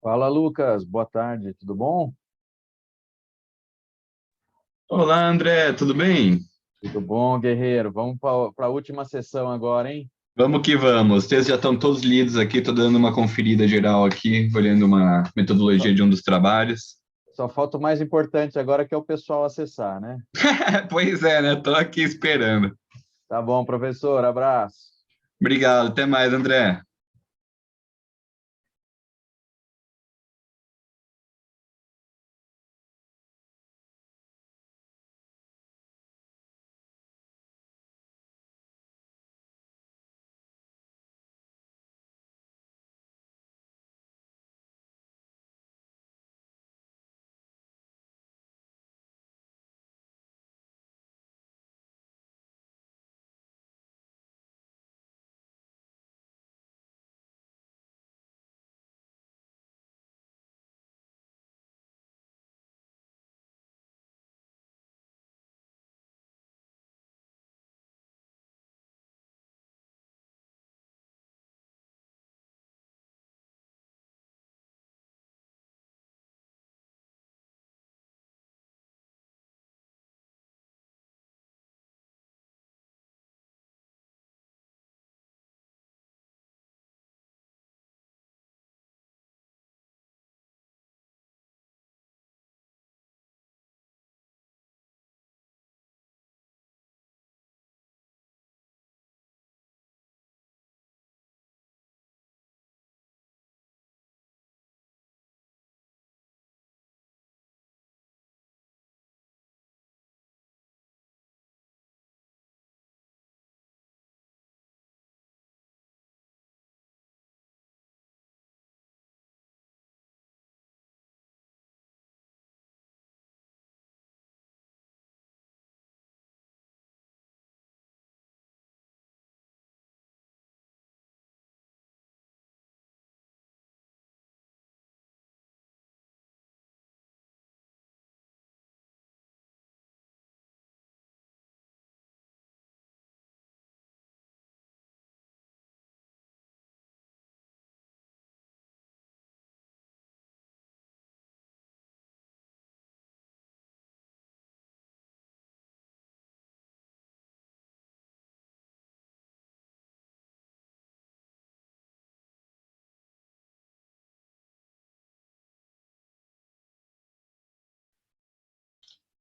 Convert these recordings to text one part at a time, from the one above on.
Fala, Lucas. Boa tarde. Tudo bom? Olá, André, tudo bem? Tudo bom, guerreiro? Vamos para a última sessão agora, hein? Vamos que vamos. Os textos já estão todos lidos aqui, estou dando uma conferida geral aqui, olhando uma metodologia Só, de um dos trabalhos. só falta o mais importante agora, que é o pessoal acessar, né? Pois é, né? Estou aqui esperando. Tá bom, professor. Abraço. Obrigado, até mais, André.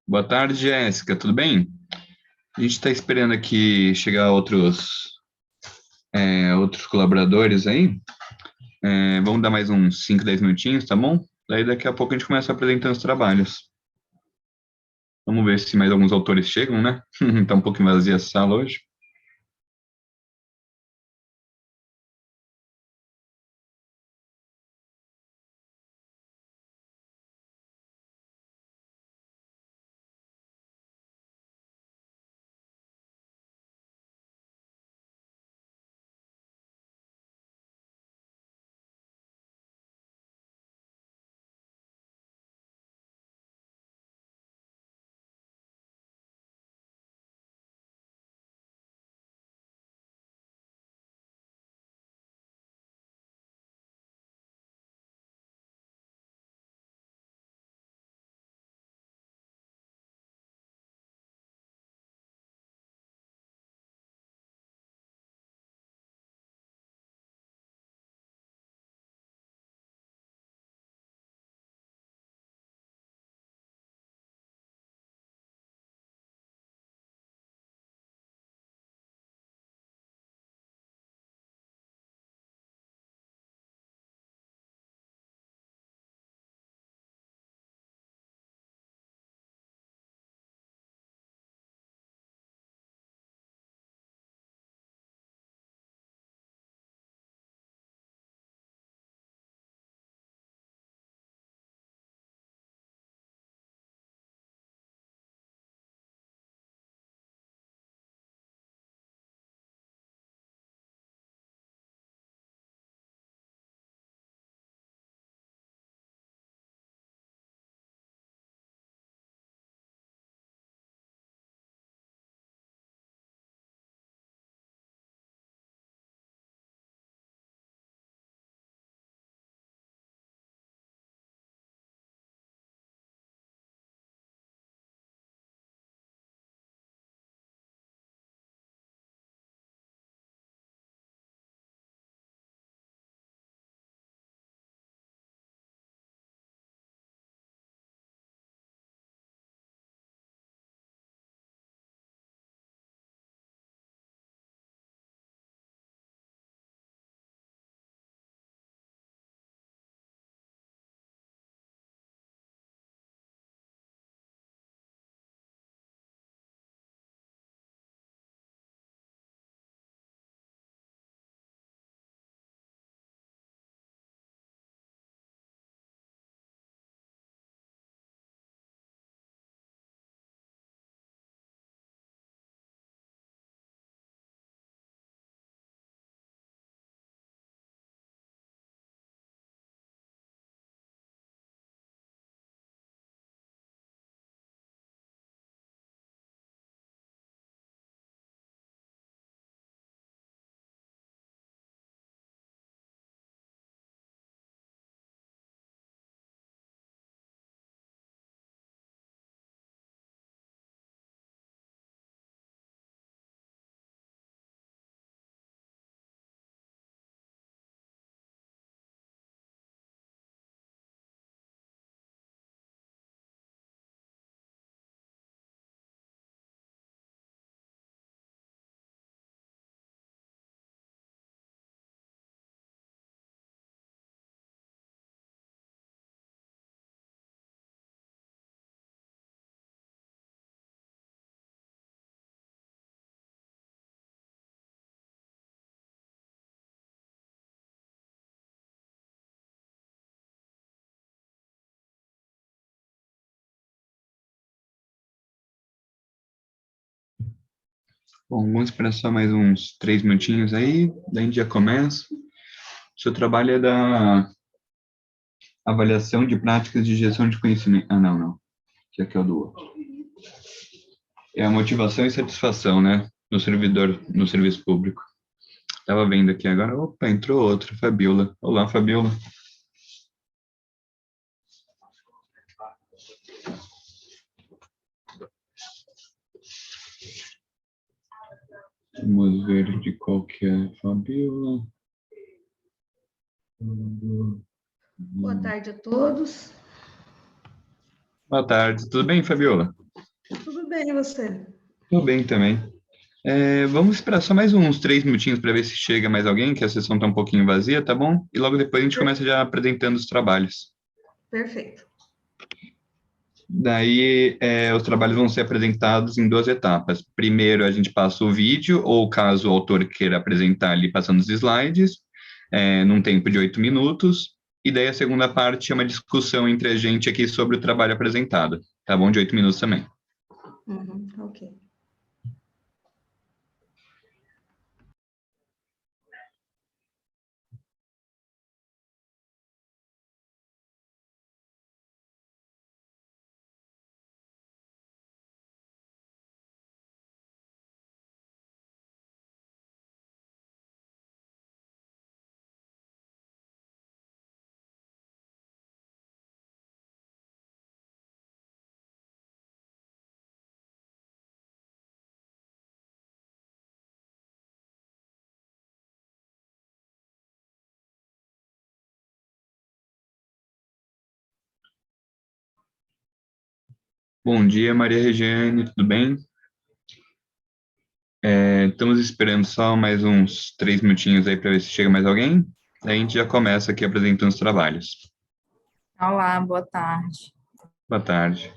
Boa tarde, Jéssica, tudo bem? A gente está esperando aqui chegar outros colaboradores aí. Vamos dar mais uns 5, 10 minutinhos, tá bom? Daí daqui a pouco a gente começa apresentando os trabalhos. Vamos ver se mais alguns autores chegam, né? Tá um pouquinho vazia a sala hoje. Bom, vamos esperar só mais uns 3 minutinhos aí, daí a gente já começa. O seu trabalho é da avaliação de práticas de gestão de conhecimento. Ah, não, não. Que aqui é o do outro. É a motivação e satisfação, né? No servidor, no serviço público. Estava vendo aqui agora. Opa, entrou outra, Fabiola. Olá, Fabiola. Vamos ver de qual que é a Fabiola. Boa tarde a todos. Boa tarde. Tudo bem, Fabiola? Tudo bem, e você? Tudo bem também. Vamos esperar só mais uns 3 minutinhos para ver se chega mais alguém, que a sessão está um pouquinho vazia, tá bom? E logo depois a gente começa já apresentando os trabalhos. Perfeito. Daí, os trabalhos vão ser apresentados em 2 etapas. Primeiro, a gente passa o vídeo, ou caso o autor queira apresentar ali, passando os slides, num tempo de 8 minutos. E daí, a segunda parte é uma discussão entre a gente aqui sobre o trabalho apresentado. Tá bom? De 8 minutos também. Ok. Bom dia, Maria Regiane, tudo bem? Estamos esperando só mais uns 3 minutinhos aí para ver se chega mais alguém. Daí a gente já começa aqui apresentando os trabalhos. Olá, boa tarde. Boa tarde.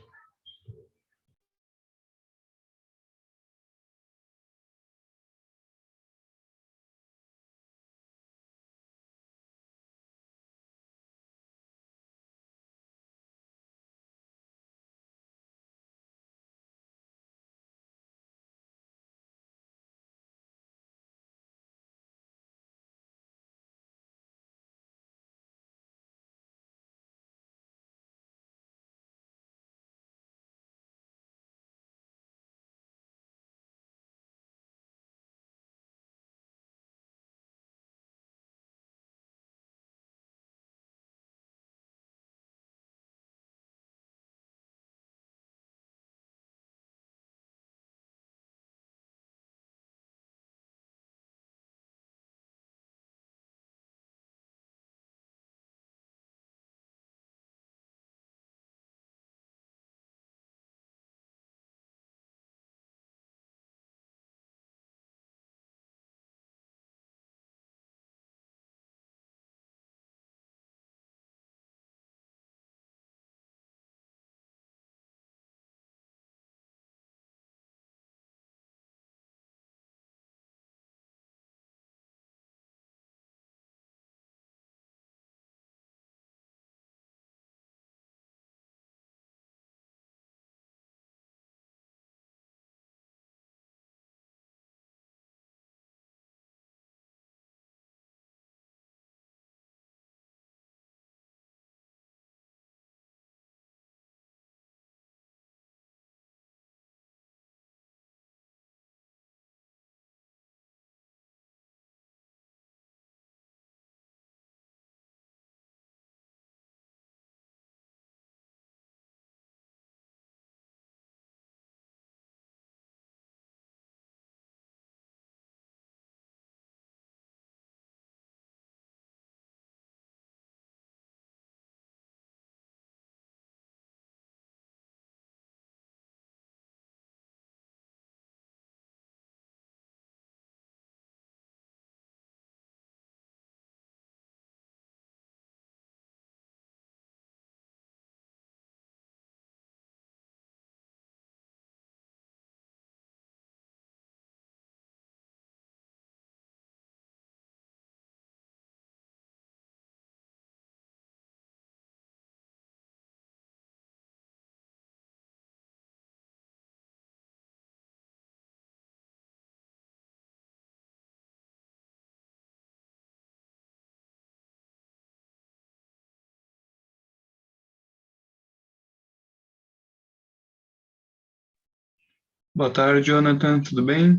Boa tarde, Jonathan, tudo bem?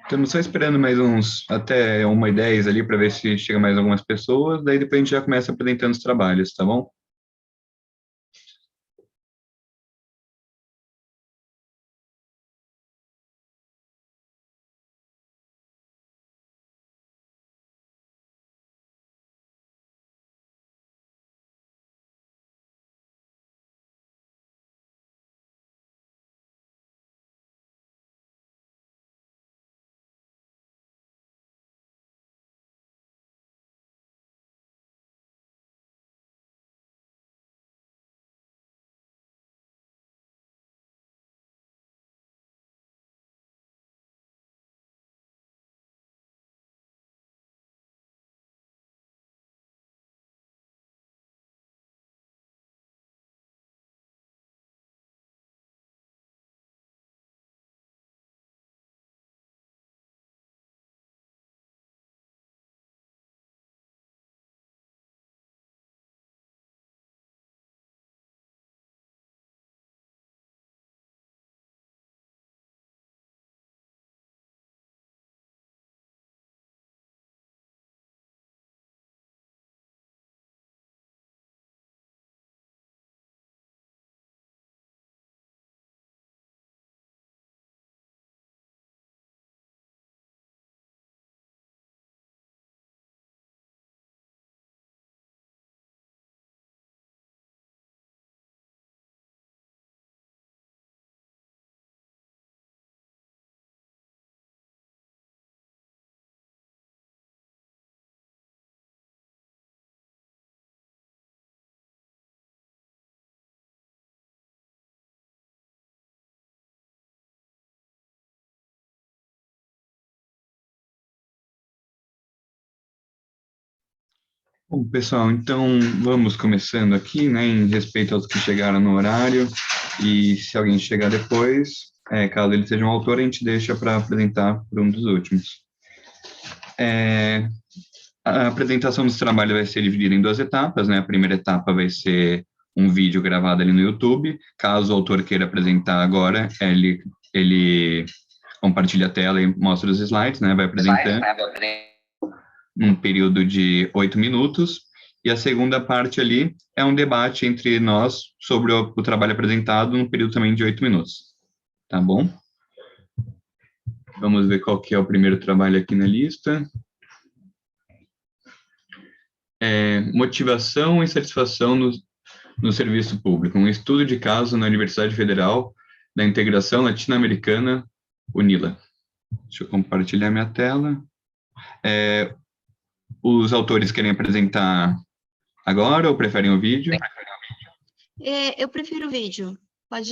Estamos só esperando mais uns até 1h10 ali para ver se chega mais algumas pessoas, daí depois a gente já começa apresentando os trabalhos, tá bom? Bom, pessoal, então vamos começando aqui, né, em respeito aos que chegaram no horário, e se alguém chegar depois, caso ele seja um autor, a gente deixa para apresentar por um dos últimos. A apresentação dos trabalhos vai ser dividida em 2 etapas, né, a primeira etapa vai ser um vídeo gravado ali no YouTube, caso o autor queira apresentar agora, ele compartilha a tela e mostra os slides, né, vai apresentando num período de 8 minutos, e a segunda parte ali é um debate entre nós sobre o trabalho apresentado num período também de 8 minutos. Tá bom? Vamos ver qual que é o primeiro trabalho aqui na lista. Motivação e satisfação no serviço público. Um estudo de caso na Universidade Federal da Integração Latino-Americana, UNILA. Deixa eu compartilhar minha tela. Os autores querem apresentar agora ou preferem o vídeo? Eu prefiro o vídeo. Pode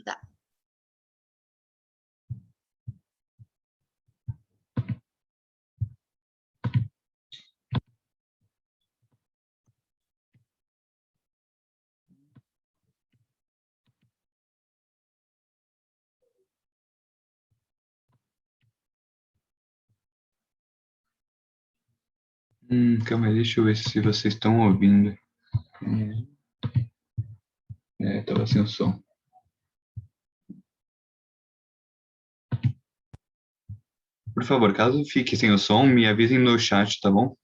dar. Calma aí, deixa eu ver se vocês estão ouvindo. Estava sem o som. Por favor, caso fique sem o som, me avisem no chat, tá bom?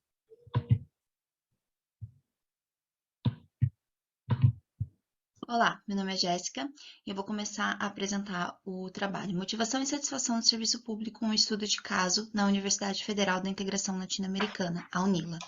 Olá, meu nome é Jéssica e eu vou começar a apresentar o trabalho Motivação e Satisfação do Serviço Público, um estudo de caso na Universidade Federal da Integração Latino-Americana, a UNILA.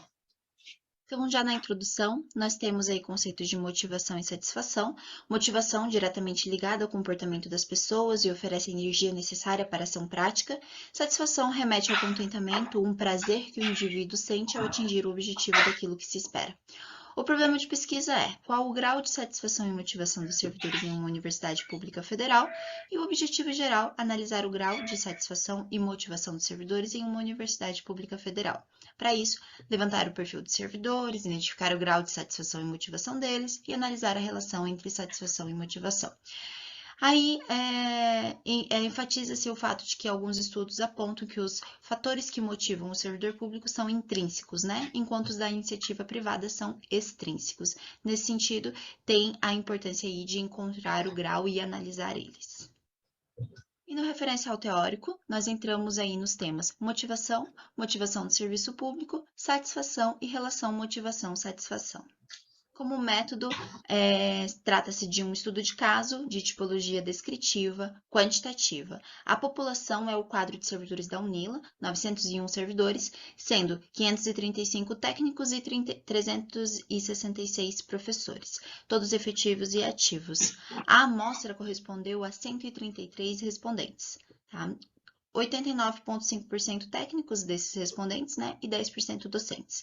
Então, já na introdução, nós temos aí conceitos de motivação e satisfação. Motivação diretamente ligada ao comportamento das pessoas e oferece a energia necessária para a ação prática. Satisfação remete ao contentamento, um prazer que o indivíduo sente ao atingir o objetivo daquilo que se espera. O problema de pesquisa é qual o grau de satisfação e motivação dos servidores em uma universidade pública federal, e o objetivo geral, analisar o grau de satisfação e motivação dos servidores em uma universidade pública federal. Para isso, levantar o perfil dos servidores, identificar o grau de satisfação e motivação deles e analisar a relação entre satisfação e motivação. Aí, enfatiza-se o fato de que alguns estudos apontam que os fatores que motivam o servidor público são intrínsecos, né? Enquanto os da iniciativa privada são extrínsecos. Nesse sentido, tem a importância aí de encontrar o grau e analisar eles. E no referencial teórico, nós entramos aí nos temas motivação, motivação do serviço público, satisfação e relação motivação-satisfação. Como método, trata-se de um estudo de caso, de tipologia descritiva, quantitativa. A população é o quadro de servidores da UNILA, 901 servidores, sendo 535 técnicos e 366 professores, todos efetivos e ativos. A amostra correspondeu a 133 respondentes, tá? 89,5% técnicos desses respondentes, né, e 10% docentes.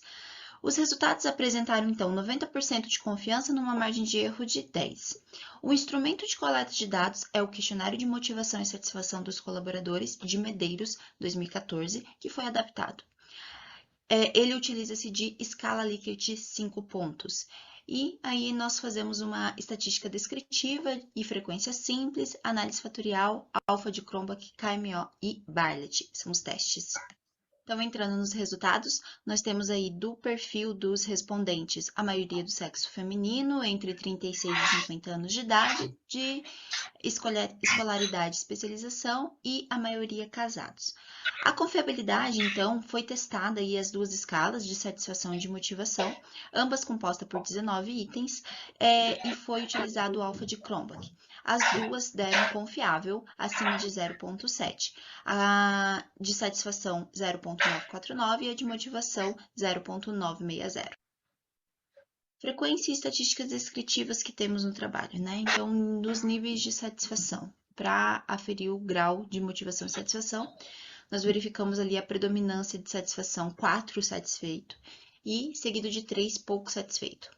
Os resultados apresentaram, então, 90% de confiança numa margem de erro de 10. O instrumento de coleta de dados é o Questionário de Motivação e Satisfação dos Colaboradores de Medeiros, 2014, que foi adaptado. Ele utiliza-se de escala Likert 5 pontos. E aí nós fazemos uma estatística descritiva e frequência simples, análise fatorial, alfa de Cronbach, KMO e Bartlett. São os testes. Então, entrando nos resultados, nós temos aí do perfil dos respondentes, a maioria do sexo feminino, entre 36 e 50 anos de idade, de escolaridade e especialização, e a maioria casados. A confiabilidade, então, foi testada aí as duas escalas de satisfação e de motivação, ambas compostas por 19 itens, e foi utilizado o alfa de Cronbach. As duas deram confiável acima de 0,7. A de satisfação 0,949 e a de motivação 0,960. Frequência e estatísticas descritivas que temos no trabalho, né? Então, nos níveis de satisfação, para aferir o grau de motivação e satisfação, nós verificamos ali a predominância de satisfação 4 satisfeito e seguido de 3 pouco satisfeito.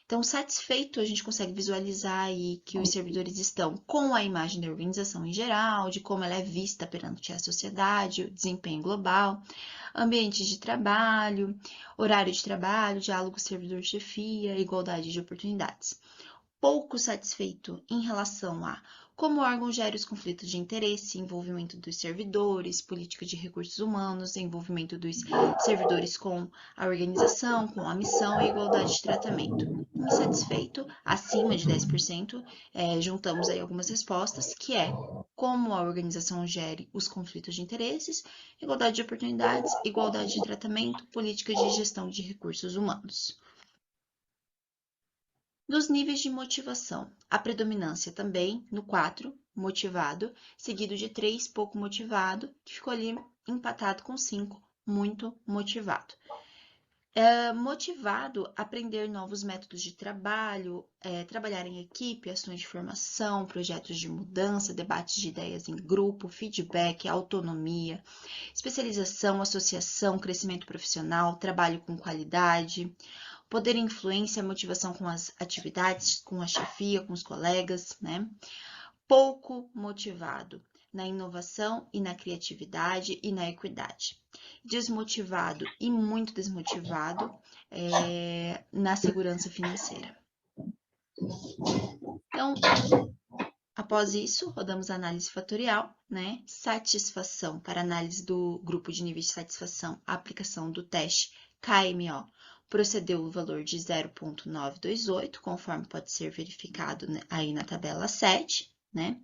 Então, satisfeito, a gente consegue visualizar aí que os servidores estão com a imagem da organização em geral, de como ela é vista perante a sociedade, o desempenho global, ambiente de trabalho, horário de trabalho, diálogo servidor-chefia, igualdade de oportunidades. Pouco satisfeito em relação a como o órgão gera os conflitos de interesse, envolvimento dos servidores, política de recursos humanos, envolvimento dos servidores com a organização, com a missão e igualdade de tratamento. Insatisfeito, acima de 10%, juntamos aí algumas respostas, que é como a organização gere os conflitos de interesses, igualdade de oportunidades, igualdade de tratamento, políticas de gestão de recursos humanos. Dos níveis de motivação, a predominância também no 4, motivado, seguido de 3, pouco motivado, que ficou ali empatado com 5, muito motivado. Motivado a aprender novos métodos de trabalho, trabalhar em equipe, ações de formação, projetos de mudança, debates de ideias em grupo, feedback, autonomia, especialização, associação, crescimento profissional, trabalho com qualidade, poder e influência, motivação com as atividades, com a chefia, com os colegas, né? Pouco motivado na inovação e na criatividade e na equidade. Desmotivado e muito desmotivado na segurança financeira. Então, após isso, rodamos a análise fatorial, né? Satisfação, para análise do grupo de níveis de satisfação, a aplicação do teste KMO procedeu o valor de 0,928, conforme pode ser verificado aí na tabela 7, né?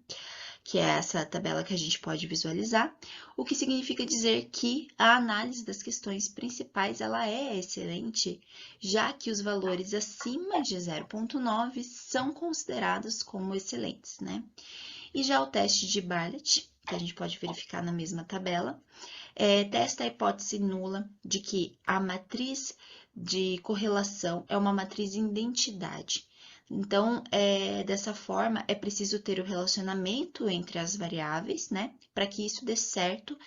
Que é essa tabela que a gente pode visualizar, o que significa dizer que a análise das questões principais ela é excelente, já que os valores acima de 0,9 são considerados como excelentes, né? E já o teste de Bartlett, que a gente pode verificar na mesma tabela, testa a hipótese nula de que a matriz de correlação é uma matriz em identidade. Então, dessa forma, é preciso ter o relacionamento entre as variáveis, né? Para que isso dê certo,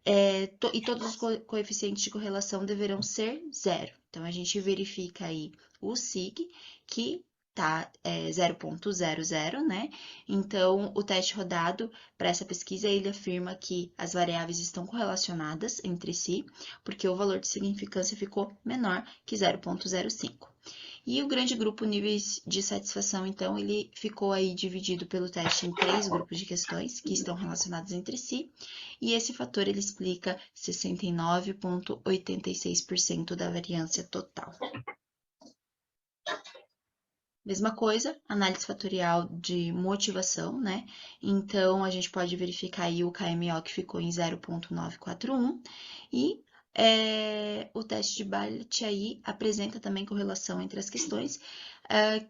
e todos os coeficientes de correlação deverão ser zero. Então, a gente verifica aí o SIG, que tá 0,00, né? Então, o teste rodado para essa pesquisa, ele afirma que as variáveis estão correlacionadas entre si, porque o valor de significância ficou menor que 0,05. E o grande grupo níveis de satisfação, então, ele ficou aí dividido pelo teste em 3 grupos de questões que estão relacionadas entre si, e esse fator ele explica 69,86% da variância total. Mesma coisa, análise fatorial de motivação, né? Então, a gente pode verificar aí o KMO que ficou em 0,941 e o teste de Bartlett aí apresenta também correlação entre as questões,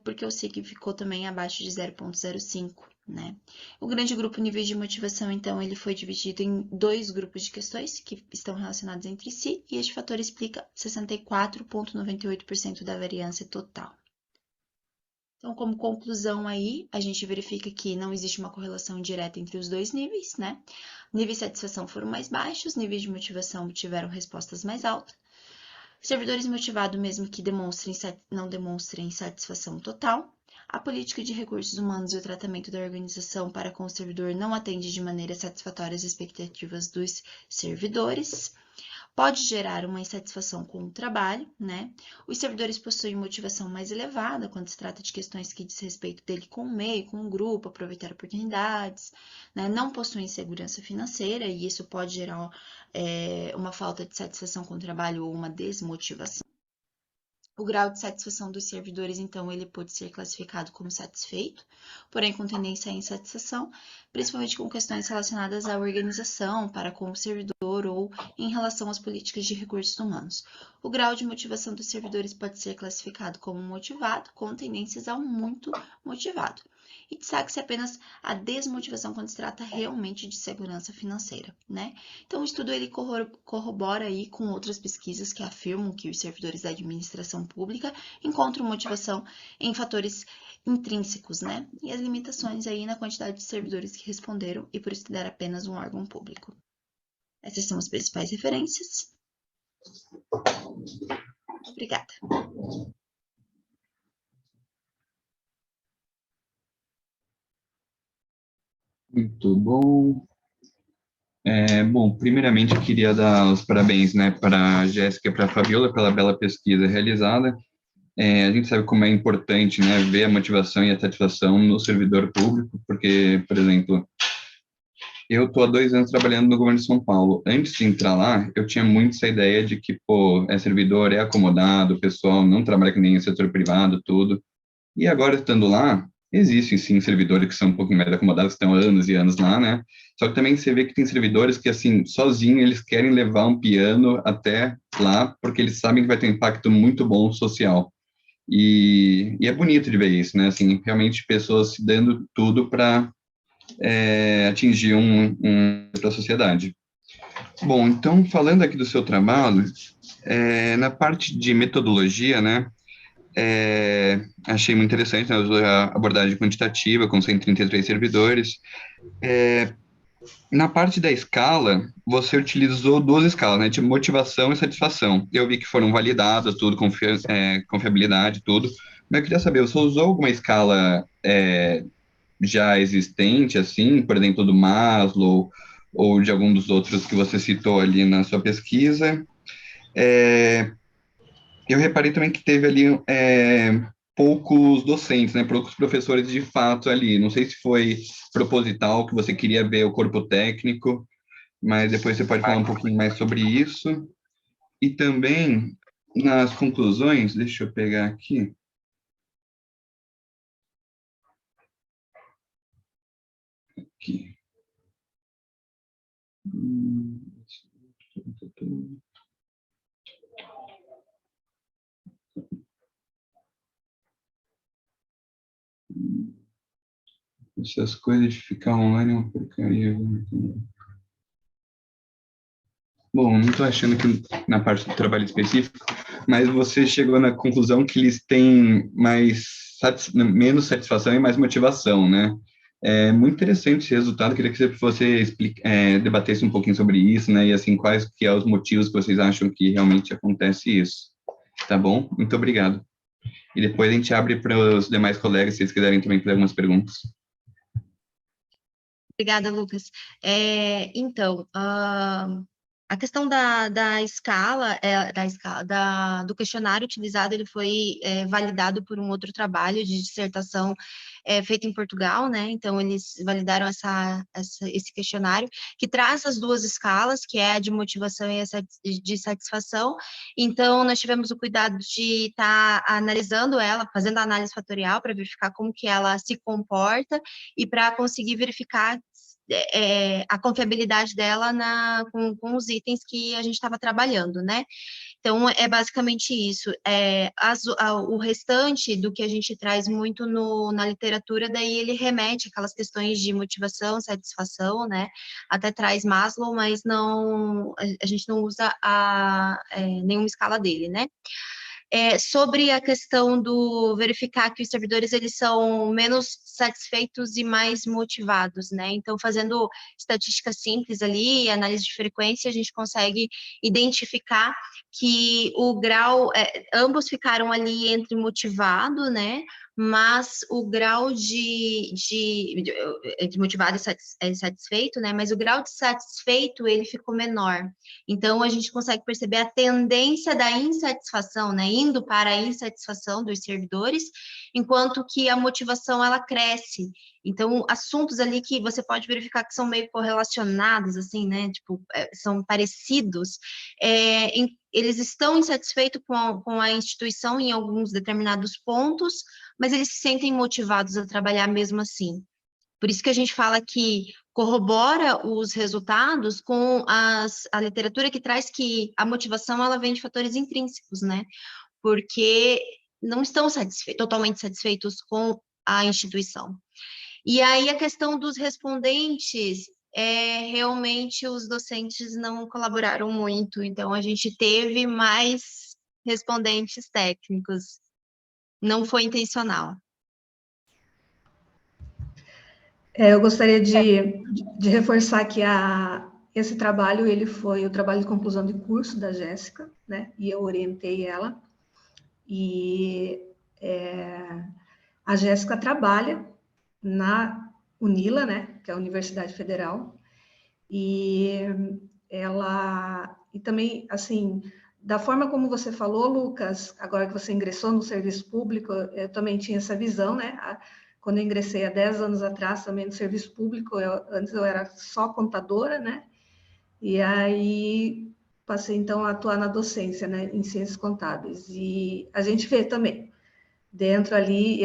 porque o SIG ficou também abaixo de 0,05, né? O grande grupo níveis de motivação, então, ele foi dividido em 2 grupos de questões que estão relacionados entre si, e este fator explica 64,98% da variância total. Então, como conclusão aí, a gente verifica que não existe uma correlação direta entre os dois níveis, né? Níveis de satisfação foram mais baixos, níveis de motivação tiveram respostas mais altas. Servidores motivados, mesmo que não demonstrem satisfação total. A política de recursos humanos e o tratamento da organização para com o servidor não atende de maneira satisfatória às expectativas dos servidores. Pode gerar uma insatisfação com o trabalho, né? Os servidores possuem motivação mais elevada quando se trata de questões que diz respeito dele com o meio, com o grupo, aproveitar oportunidades, né? Não possuem segurança financeira e isso pode gerar uma falta de satisfação com o trabalho ou uma desmotivação. O grau de satisfação dos servidores, então, ele pode ser classificado como satisfeito, porém com tendência à insatisfação, principalmente com questões relacionadas à organização para com o servidor ou em relação às políticas de recursos humanos. O grau de motivação dos servidores pode ser classificado como motivado, com tendências ao muito motivado. E destaque-se apenas a desmotivação quando se trata realmente de segurança financeira, né? Então, o estudo ele corrobora aí com outras pesquisas que afirmam que os servidores da administração pública encontram motivação em fatores intrínsecos, né? E as limitações aí na quantidade de servidores que responderam e por estudar apenas um órgão público. Essas são as principais referências. Obrigada. Muito bom. Bom, primeiramente eu queria dar os parabéns, né, para a Jéssica e para a Fabiola pela bela pesquisa realizada. A gente sabe como é importante, né, ver a motivação e a satisfação no servidor público, porque, por exemplo, eu estou há 2 anos trabalhando no governo de São Paulo. Antes de entrar lá, eu tinha muito essa ideia de que, pô, servidor, é acomodado, o pessoal não trabalha que nem o setor privado, tudo. E agora, estando lá, existem sim servidores que são um pouquinho mais acomodados, que estão há anos e anos lá, né? Só que também você vê que tem servidores que, assim, sozinho, eles querem levar um piano até lá, porque eles sabem que vai ter um impacto muito bom social. E é bonito de ver isso, né? Assim, realmente pessoas se dando tudo para atingir para a sociedade. Bom, então, falando aqui do seu trabalho, na parte de metodologia, né? Achei muito interessante, né, a abordagem quantitativa com 133 servidores. Na parte da escala, você utilizou 2 escalas, né, de motivação e satisfação. Eu vi que foram validadas, tudo, confiabilidade, tudo. Mas eu queria saber, você usou alguma escala já existente, assim, por exemplo, do Maslow, ou de algum dos outros que você citou ali na sua pesquisa? Eu reparei também que teve ali poucos docentes, né, poucos professores de fato ali. Não sei se foi proposital, que você queria ver o corpo técnico, mas depois você pode falar um pouquinho mais sobre isso. E também, nas conclusões, deixa eu pegar aqui. Aqui. Essas coisas de ficar online é uma porcaria. Bom, não estou achando que na parte do trabalho específico, mas você chegou na conclusão que eles têm menos satisfação e mais motivação, né? É muito interessante esse resultado. Queria que você debatesse um pouquinho sobre isso, né? E assim, quais que são os motivos que vocês acham que realmente acontece isso. Tá bom? Muito obrigado. E depois a gente abre para os demais colegas, se eles quiserem também fazer algumas perguntas. Obrigada, Lucas. Então, A questão da escala, do questionário utilizado, ele foi validado por um outro trabalho de dissertação feito em Portugal, né? Então, eles validaram esse questionário, que traz as duas escalas, que é a de motivação e a de satisfação. Então, nós tivemos o cuidado de estar analisando ela, fazendo a análise fatorial para verificar como que ela se comporta e para conseguir verificar a confiabilidade dela com os itens que a gente estava trabalhando, né? Então, é basicamente isso. O restante do que a gente traz muito na literatura, daí ele remete àquelas questões de motivação, satisfação, né? Até traz Maslow, mas não, a gente não usa nenhuma escala dele, né? Sobre a questão do verificar que os servidores eles são menos satisfeitos e mais motivados, né? Então, fazendo estatística simples ali, análise de frequência, a gente consegue identificar que o grau, ambos ficaram ali entre motivado, né? Mas o grau entre motivado e satisfeito, né? Mas o grau de satisfeito ele ficou menor. Então, a gente consegue perceber a tendência da insatisfação, né, indo para a insatisfação dos servidores, enquanto que a motivação, ela cresce. Então, assuntos ali que você pode verificar que são meio correlacionados, assim, né, tipo, são parecidos, eles estão insatisfeitos com a instituição em alguns determinados pontos, mas eles se sentem motivados a trabalhar mesmo assim. Por isso que a gente fala que corrobora os resultados com a literatura que traz que a motivação ela vem de fatores intrínsecos, né? Porque não estão totalmente satisfeitos com a instituição. E aí a questão dos respondentes, realmente os docentes não colaboraram muito, então a gente teve mais respondentes técnicos. Não foi intencional. Eu gostaria de reforçar que esse trabalho, ele foi o trabalho de conclusão de curso da Jéssica, né? E eu orientei ela. E a Jéssica trabalha na UNILA, né? Que é a Universidade Federal. E também, assim, da forma como você falou, Lucas, agora que você ingressou no serviço público, eu também tinha essa visão, né? Quando eu ingressei há 10 anos atrás também no serviço público, antes eu era só contadora, né? E aí passei então a atuar na docência, né, em ciências contábeis. E a gente vê também, dentro ali,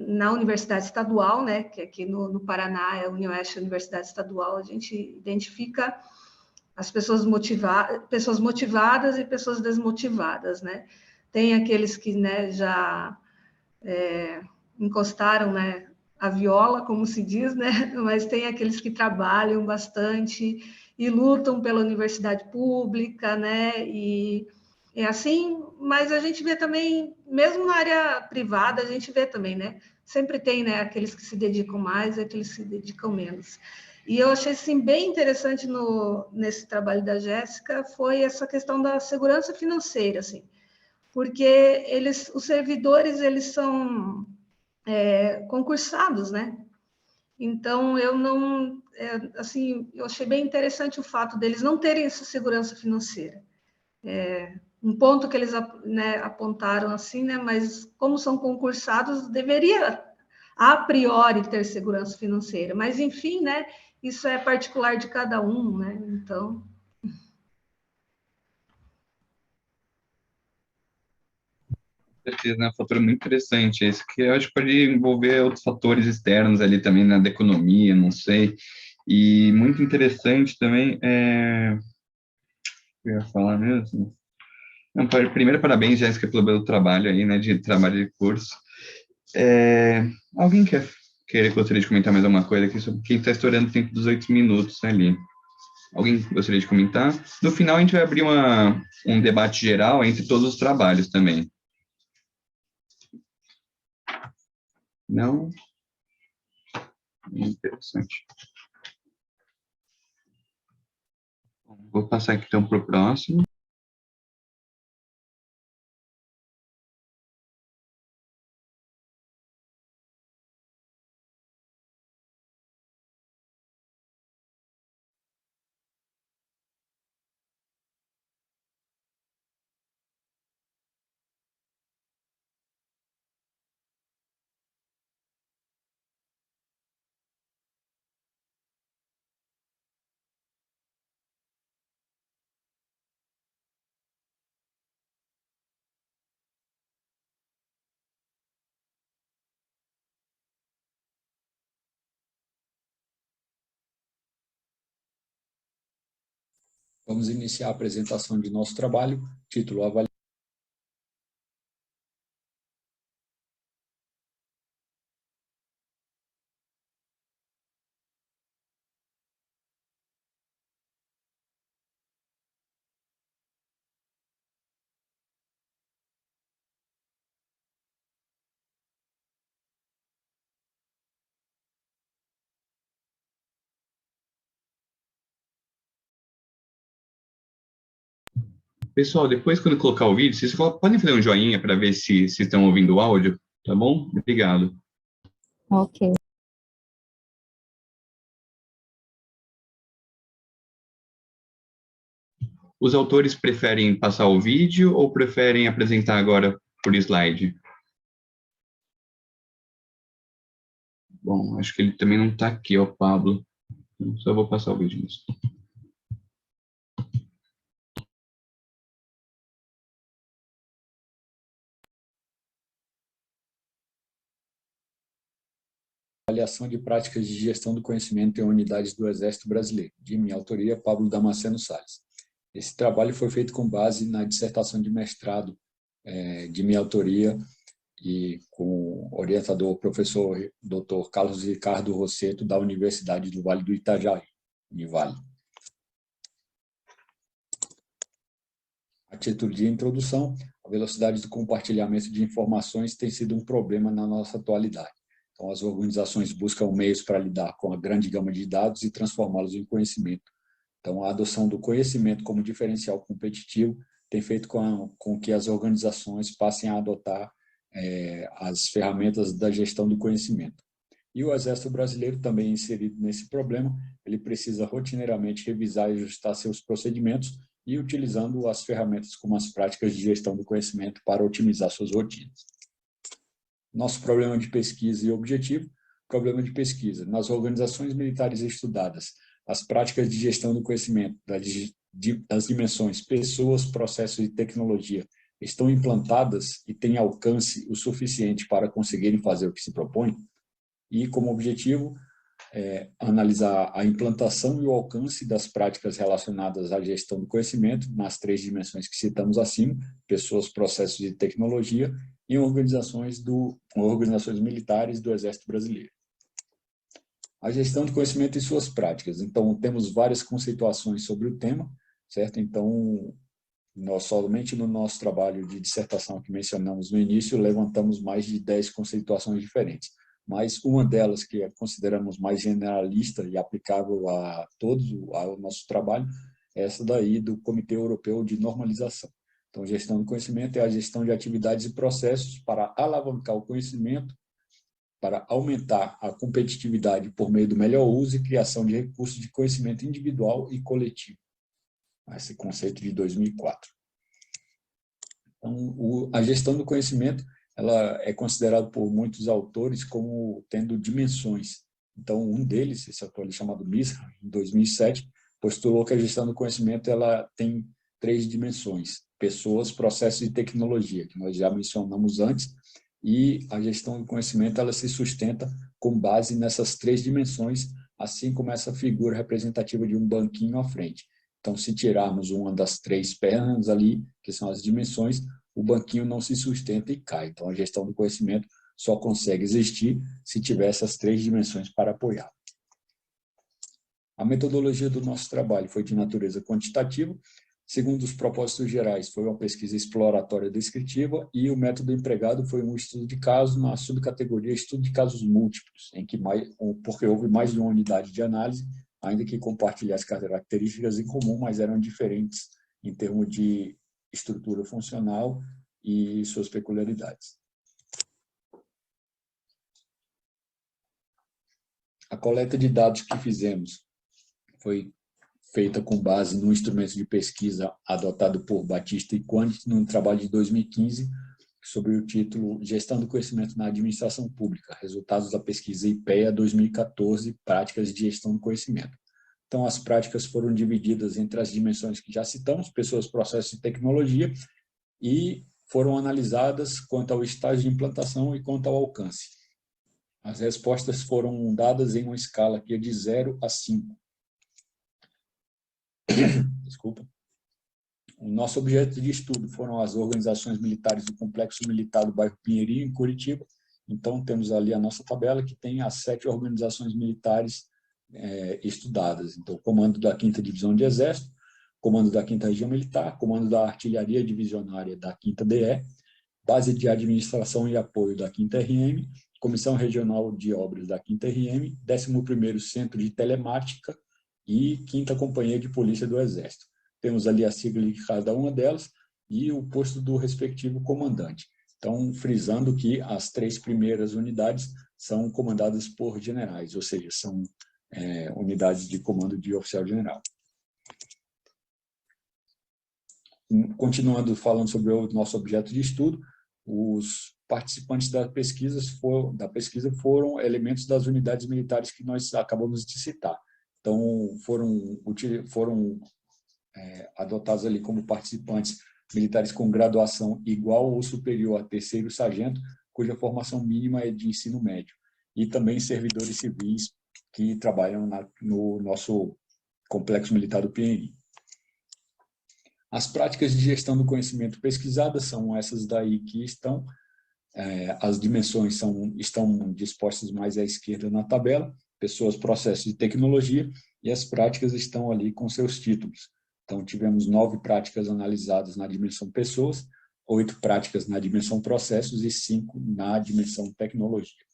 na Universidade Estadual, né, que aqui no Paraná é a Unioeste Universidade Estadual, a gente identifica as pessoas motivadas e pessoas desmotivadas, né? Tem aqueles que, né, já encostaram, né, a viola, como se diz, né? Mas tem aqueles que trabalham bastante e lutam pela universidade pública, né? E é assim, mas a gente vê também, mesmo na área privada, a gente vê também, né? Sempre tem, né, aqueles que se dedicam mais e aqueles que se dedicam menos. E eu achei, assim, bem interessante nesse trabalho da Jéssica foi essa questão da segurança financeira, assim, porque os servidores, eles são concursados, né? Então, eu não, assim, eu achei bem interessante o fato deles não terem essa segurança financeira. Um ponto que eles, né, apontaram assim, né? Mas como são concursados, deveria a priori ter segurança financeira. Mas enfim, né? Isso é particular de cada um, né? Então, Certeza, né? Um fator muito interessante esse, que eu acho que pode envolver outros fatores externos ali também, né, da economia, não sei. E muito interessante também, eu ia falar mesmo. Não, primeiro, parabéns, Jéssica, pelo trabalho aí, né, de trabalho de curso. Alguém gostaria de comentar mais alguma coisa aqui sobre quem está estourando o tempo dos 8 minutos ali? Alguém gostaria de comentar? No final, a gente vai abrir um debate geral entre todos os trabalhos também. Não? Interessante. Vou passar aqui então para o próximo. Vamos iniciar a apresentação de nosso trabalho, título Avaliação. Pessoal, depois quando colocar o vídeo, vocês podem fazer um joinha para ver se estão ouvindo o áudio, tá bom? Obrigado. Ok. Os autores preferem passar o vídeo ou preferem apresentar agora por slide? Bom, acho que ele também não está aqui, ó, Pablo. Só vou passar o vídeo mesmo. Avaliação de práticas de gestão do conhecimento em unidades do Exército Brasileiro, de minha autoria, Pablo Damasceno Salles. Esse trabalho foi feito com base na dissertação de mestrado de minha autoria e com o orientador professor Dr. Carlos Ricardo Rosseto, da Universidade do Vale do Itajaí, Univale. A título de introdução, a velocidade do compartilhamento de informações tem sido um problema na nossa atualidade. Então, as organizações buscam meios para lidar com a grande gama de dados e transformá-los em conhecimento. Então, a adoção do conhecimento como diferencial competitivo tem feito com que as organizações passem a adotar as ferramentas da gestão do conhecimento. E o Exército Brasileiro, também inserido nesse problema, ele precisa rotineiramente revisar e ajustar seus procedimentos e utilizando as ferramentas como as práticas de gestão do conhecimento para otimizar suas rotinas. Nosso problema de pesquisa e objetivo: problema de pesquisa. Nas organizações militares estudadas, as práticas de gestão do conhecimento das dimensões pessoas, processos e tecnologia estão implantadas e têm alcance o suficiente para conseguirem fazer o que se propõe? E, como objetivo, analisar a implantação e o alcance das práticas relacionadas à gestão do conhecimento nas 3 dimensões que citamos acima, pessoas, processos e tecnologia, em organizações militares do Exército Brasileiro. A gestão do conhecimento e suas práticas. Então, temos várias conceituações sobre o tema, certo? Então, nós somente no nosso trabalho de dissertação que mencionamos no início, levantamos mais de 10 conceituações diferentes. Mas uma delas que consideramos mais generalista e aplicável a todos, ao nosso trabalho, é essa daí do Comitê Europeu de Normalização. Então, gestão do conhecimento é a gestão de atividades e processos para alavancar o conhecimento, para aumentar a competitividade por meio do melhor uso e criação de recursos de conhecimento individual e coletivo. Esse conceito de 2004. Então, a gestão do conhecimento, ela é considerada por muitos autores como tendo dimensões. Então, um deles, esse autor chamado Misra, em 2007, postulou que a gestão do conhecimento ela tem 3 dimensões: pessoas, processos e tecnologia, que nós já mencionamos antes, e a gestão do conhecimento ela se sustenta com base nessas 3 dimensões, assim como essa figura representativa de um banquinho à frente. Então, se tirarmos uma das 3 pernas ali, que são as dimensões, o banquinho não se sustenta e cai. Então, a gestão do conhecimento só consegue existir se tiver essas 3 dimensões para apoiar. A metodologia do nosso trabalho foi de natureza quantitativa. Segundo os propósitos gerais, foi uma pesquisa exploratória descritiva e o método empregado foi um estudo de caso na subcategoria estudo de casos múltiplos, porque houve mais de uma unidade de análise, ainda que compartilhassem características em comum, mas eram diferentes em termos de estrutura funcional e suas peculiaridades. A coleta de dados que fizemos foi feita com base no instrumento de pesquisa adotado por Batista e Quandt no trabalho de 2015, sob o título Gestão do Conhecimento na Administração Pública, resultados da pesquisa IPEA 2014, Práticas de Gestão do Conhecimento. Então, as práticas foram divididas entre as dimensões que já citamos, pessoas, processos e tecnologia, e foram analisadas quanto ao estágio de implantação e quanto ao alcance. As respostas foram dadas em uma escala que é de 0 a 5. desculpa. O nosso objeto de estudo foram as organizações militares do Complexo Militar do bairro Pinheirinho, em Curitiba. Então, temos ali a nossa tabela, que tem as 7 organizações militares estudadas. Então, comando da 5ª Divisão de Exército, comando da 5ª Região Militar, comando da Artilharia Divisionária da 5ª DE, base de administração e apoio da 5ª RM, Comissão Regional de Obras da 5ª RM, 11º Centro de Telemática e 5ª Companhia de Polícia do Exército. Temos ali a sigla de cada uma delas e o posto do respectivo comandante. Então, frisando que as 3 primeiras unidades são comandadas por generais, ou seja, são unidades de comando de oficial-general. Continuando falando sobre o nosso objeto de estudo, os participantes da pesquisa foram elementos das unidades militares que nós acabamos de citar. Então, foram adotados ali como participantes militares com graduação igual ou superior a 3º sargento, cuja formação mínima é de ensino médio, e também servidores civis que trabalham no nosso Complexo Militar do Pinheirinho. As práticas de gestão do conhecimento pesquisadas são essas daí que estão. As dimensões estão dispostas mais à esquerda na tabela, pessoas, processos e tecnologia, e as práticas estão ali com seus títulos. Então, tivemos 9 práticas analisadas na dimensão pessoas, 8 práticas na dimensão processos e 5 na dimensão tecnologia.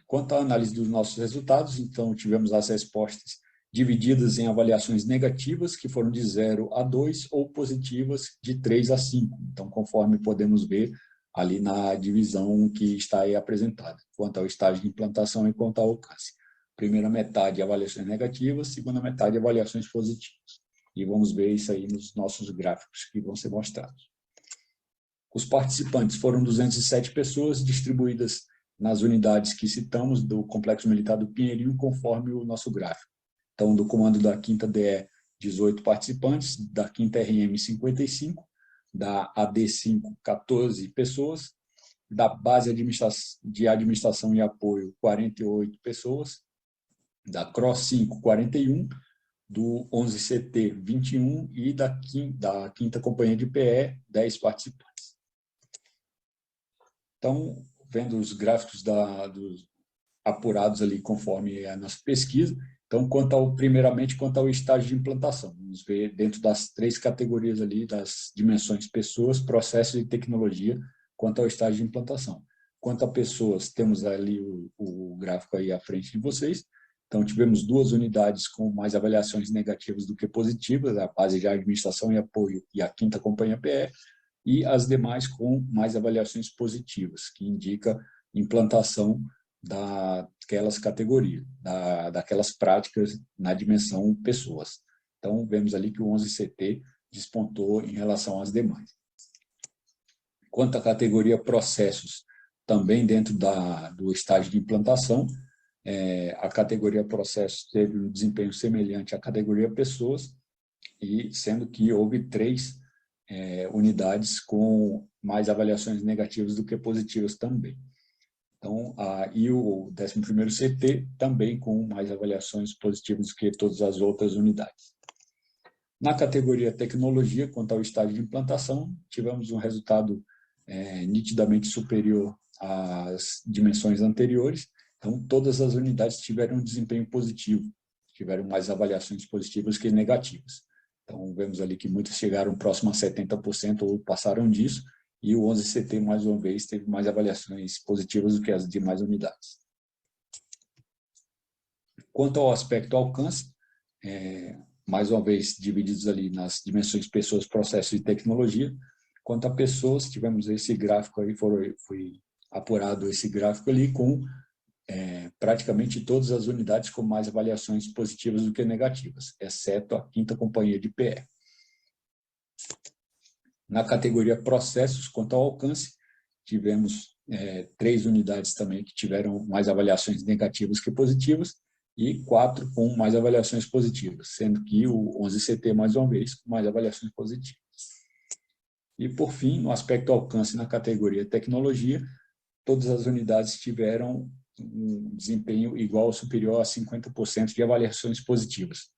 Quanto à análise dos nossos resultados, então, tivemos as respostas divididas em avaliações negativas, que foram de 0 a 2, ou positivas, de 3 a 5. Então, conforme podemos ver ali na divisão que está aí apresentada, quanto ao estágio de implantação e quanto ao alcance. Primeira metade, avaliações negativas, segunda metade, avaliações positivas. E vamos ver isso aí nos nossos gráficos que vão ser mostrados. Os participantes foram 207 pessoas, distribuídas nas unidades que citamos do Complexo Militar do Pinheirinho, conforme o nosso gráfico. Então, do comando da 5ª DE, 18 participantes, da 5ª RM, 55, da AD5, 14 pessoas, da base de administração e apoio, 48 pessoas, da CROSS 5, 41, do 11CT, 21 e da 5ª Companhia de PE, 10 participantes. Então, vendo os gráficos apurados ali conforme a nossa pesquisa, então, primeiramente, quanto ao estágio de implantação, vamos ver dentro das 3 categorias ali, das dimensões pessoas, processos e tecnologia, quanto ao estágio de implantação. Quanto a pessoas, temos ali o gráfico aí à frente de vocês. Então, tivemos 2 unidades com mais avaliações negativas do que positivas, a base de administração e apoio e a 5ª Companhia PE, e as demais com mais avaliações positivas, que indica implantação daquelas categorias, daquelas práticas na dimensão pessoas. Então, vemos ali que o 11CT despontou em relação às demais. Quanto à categoria processos, também dentro do estágio de implantação, a categoria processos teve um desempenho semelhante à categoria pessoas, e sendo que houve 3 unidades com mais avaliações negativas do que positivas também. Então, e o 11º CT também com mais avaliações positivas do que todas as outras unidades. Na categoria tecnologia, quanto ao estágio de implantação, tivemos um resultado nitidamente superior às dimensões anteriores. Então, todas as unidades tiveram um desempenho positivo, tiveram mais avaliações positivas que negativas. Então, vemos ali que muitas chegaram próximo a 70% ou passaram disso, e o 11CT, mais uma vez, teve mais avaliações positivas do que as demais unidades. Quanto ao aspecto alcance, mais uma vez, divididos ali nas dimensões pessoas, processos e tecnologia. Quanto a pessoas, tivemos esse gráfico aí, foi apurado esse gráfico ali com praticamente todas as unidades com mais avaliações positivas do que negativas, exceto a 5ª Companhia de PE. Na categoria processos, quanto ao alcance, tivemos 3 unidades também que tiveram mais avaliações negativas que positivas e 4 com mais avaliações positivas, sendo que o 11CT, mais uma vez, com mais avaliações positivas. E, por fim, no aspecto alcance na categoria tecnologia, todas as unidades tiveram um desempenho igual ou superior a 50% de avaliações positivas.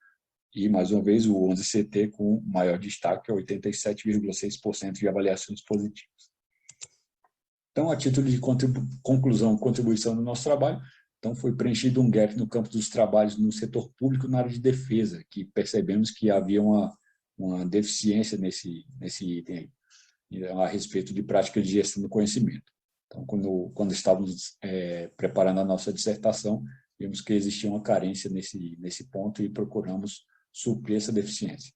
E, mais uma vez, o 11CT com maior destaque, 87,6% de avaliações positivas. Então, a título de conclusão, contribuição do nosso trabalho, então foi preenchido um gap no campo dos trabalhos no setor público na área de defesa, que percebemos que havia uma deficiência nesse item aí, a respeito de prática de gestão do conhecimento. Então, quando estávamos preparando a nossa dissertação, vimos que existia uma carência nesse ponto e procuramos suprir essa deficiência.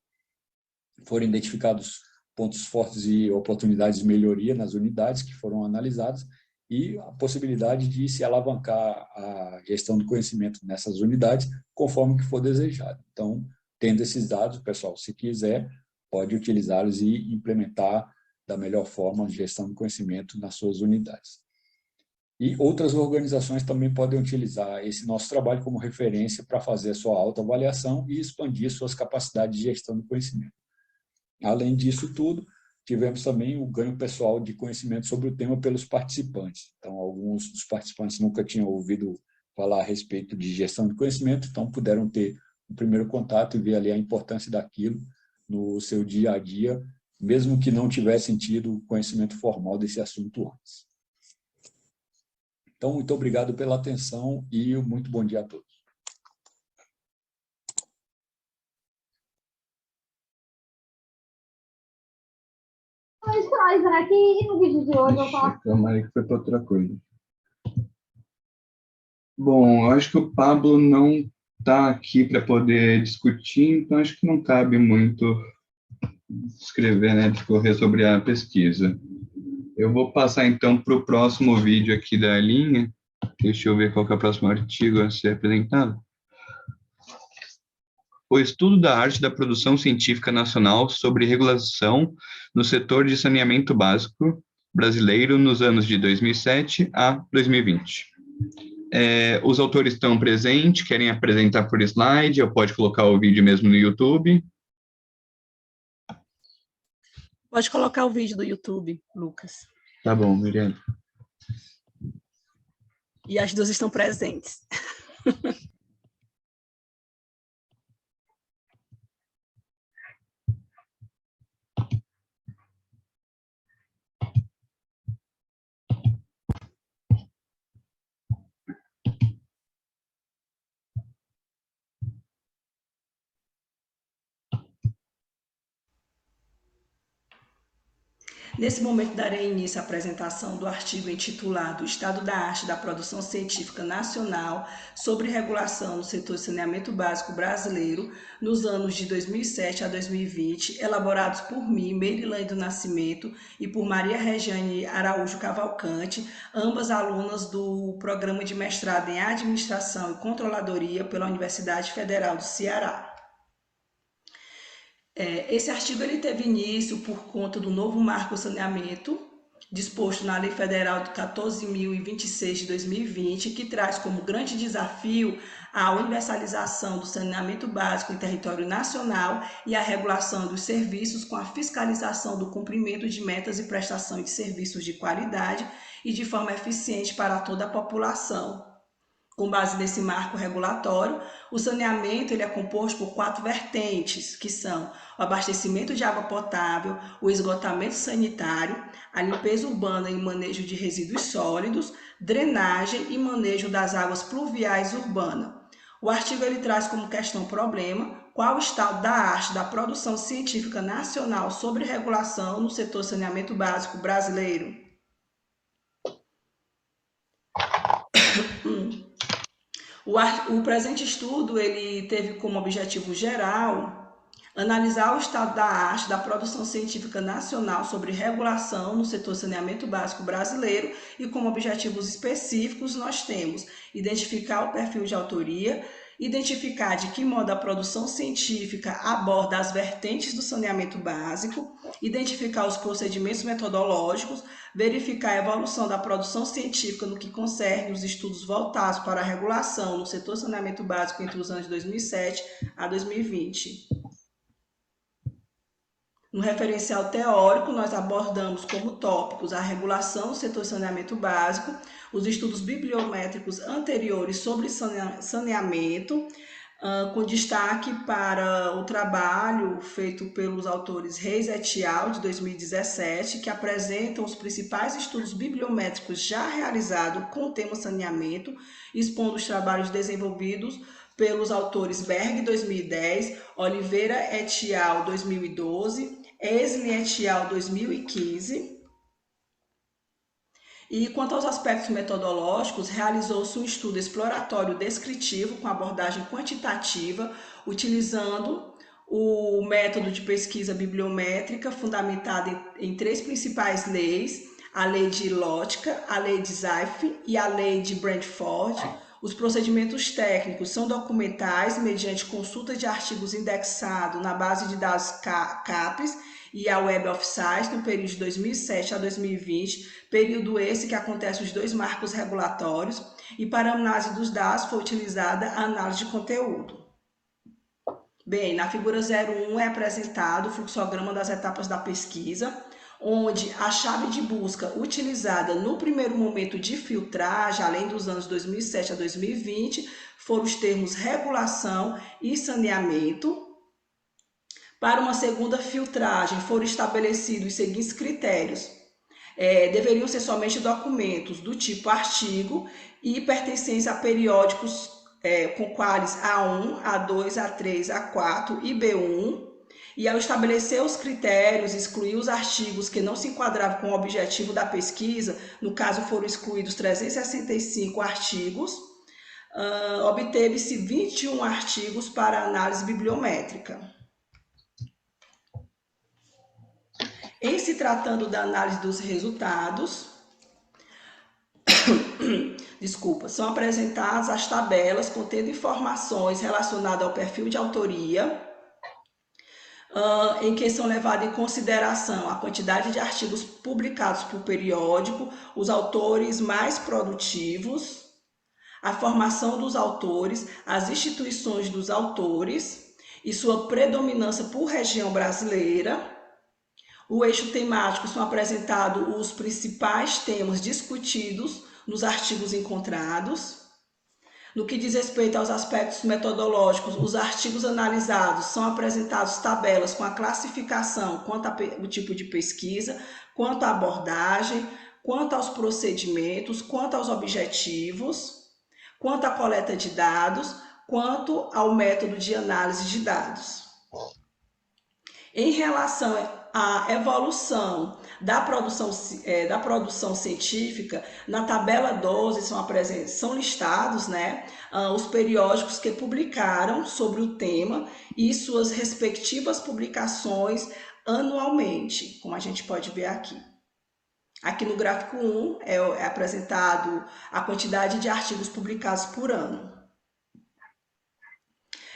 Foram identificados pontos fortes e oportunidades de melhoria nas unidades que foram analisadas e a possibilidade de se alavancar a gestão do conhecimento nessas unidades conforme que for desejado. Então, tendo esses dados, pessoal, se quiser, pode utilizá-los e implementar da melhor forma a gestão do conhecimento nas suas unidades. E outras organizações também podem utilizar esse nosso trabalho como referência para fazer a sua autoavaliação e expandir suas capacidades de gestão do conhecimento. Além disso tudo, tivemos também o ganho pessoal de conhecimento sobre o tema pelos participantes. Então, alguns dos participantes nunca tinham ouvido falar a respeito de gestão de conhecimento, então puderam ter um primeiro contato e ver ali a importância daquilo no seu dia a dia, mesmo que não tivessem tido conhecimento formal desse assunto antes. Então, muito obrigado pela atenção e muito bom dia a todos. Aqui no vídeo de hoje eu falo. Calma aí que foi para outra coisa. Bom, eu acho que o Pablo não está aqui para poder discutir, então acho que não cabe muito escrever, né, discorrer sobre a pesquisa. Eu vou passar então para o próximo vídeo aqui da linha. Deixa eu ver qual que é o próximo artigo a ser apresentado. O estudo da arte da produção científica nacional sobre regulação no setor de saneamento básico brasileiro nos anos de 2007 a 2020. Os autores estão presentes, querem apresentar por slide, ou pode colocar o vídeo mesmo no YouTube. Pode colocar o vídeo do YouTube, Lucas. Tá bom, Miriam. E as duas estão presentes. Nesse momento, darei início à apresentação do artigo intitulado Estado da Arte da Produção Científica Nacional sobre Regulação no Setor de Saneamento Básico Brasileiro nos anos de 2007 a 2020, elaborados por mim, Merilane do Nascimento, e por Maria Regiane Araújo Cavalcante, ambas alunas do Programa de Mestrado em Administração e Controladoria pela Universidade Federal do Ceará. Esse artigo ele teve início por conta do novo marco saneamento, disposto na Lei Federal de 14.026 de 2020, que traz como grande desafio a universalização do saneamento básico em território nacional e a regulação dos serviços com a fiscalização do cumprimento de metas e prestação de serviços de qualidade e de forma eficiente para toda a população. Com base nesse marco regulatório, o saneamento ele é composto por 4 vertentes, que são o abastecimento de água potável, o esgotamento sanitário, a limpeza urbana e manejo de resíduos sólidos, drenagem e manejo das águas pluviais urbanas. O artigo ele traz como questão-problema qual o estado da arte da produção científica nacional sobre regulação no setor saneamento básico brasileiro. O presente estudo ele teve como objetivo geral analisar o estado da arte da produção científica nacional sobre regulação no setor saneamento básico brasileiro e como objetivos específicos nós temos identificar o perfil de autoria, identificar de que modo a produção científica aborda as vertentes do saneamento básico, identificar os procedimentos metodológicos, verificar a evolução da produção científica no que concerne os estudos voltados para a regulação no setor saneamento básico entre os anos de 2007 a 2020. No referencial teórico, nós abordamos como tópicos a regulação do setor saneamento básico, os estudos bibliométricos anteriores sobre saneamento, com destaque para o trabalho feito pelos autores Reis et al., de 2017, que apresentam os principais estudos bibliométricos já realizados com o tema saneamento, expondo os trabalhos desenvolvidos pelos autores Berg, 2010, Oliveira et al., 2012, Esli et al., 2015. E quanto aos aspectos metodológicos, realizou-se um estudo exploratório descritivo com abordagem quantitativa, utilizando o método de pesquisa bibliométrica fundamentado em 3 principais leis, a lei de Lotka, a lei de Zipf e a lei de Brantford. Os procedimentos técnicos são documentais mediante consulta de artigos indexados na base de dados CAPES e a Web of Science no período de 2007 a 2020, período esse que acontece os 2 marcos regulatórios, e para a análise dos dados foi utilizada a análise de conteúdo. Bem, na figura 01 é apresentado o fluxograma das etapas da pesquisa, onde a chave de busca utilizada no primeiro momento de filtragem, além dos anos 2007 a 2020, foram os termos regulação e saneamento. Para uma segunda filtragem, foram estabelecidos os seguintes critérios. Deveriam ser somente documentos do tipo artigo e pertencentes a periódicos com quales A1, A2, A3, A4 e B1. E ao estabelecer os critérios, excluir os artigos que não se enquadravam com o objetivo da pesquisa, no caso foram excluídos 365 artigos, obteve-se 21 artigos para análise bibliométrica. Em se tratando da análise dos resultados, são apresentadas as tabelas contendo informações relacionadas ao perfil de autoria, em que são levadas em consideração a quantidade de artigos publicados por periódico, os autores mais produtivos, a formação dos autores, as instituições dos autores e sua predominância por região brasileira. O eixo temático são apresentados os principais temas discutidos nos artigos encontrados. No que diz respeito aos aspectos metodológicos, os artigos analisados são apresentados tabelas com a classificação quanto ao tipo de pesquisa, quanto à abordagem, quanto aos procedimentos, quanto aos objetivos, quanto à coleta de dados, quanto ao método de análise de dados. Em relação à evolução da produção científica, na tabela 12 são listados, os periódicos que publicaram sobre o tema e suas respectivas publicações anualmente, como a gente pode ver aqui. Aqui no gráfico 1 é apresentado a quantidade de artigos publicados por ano.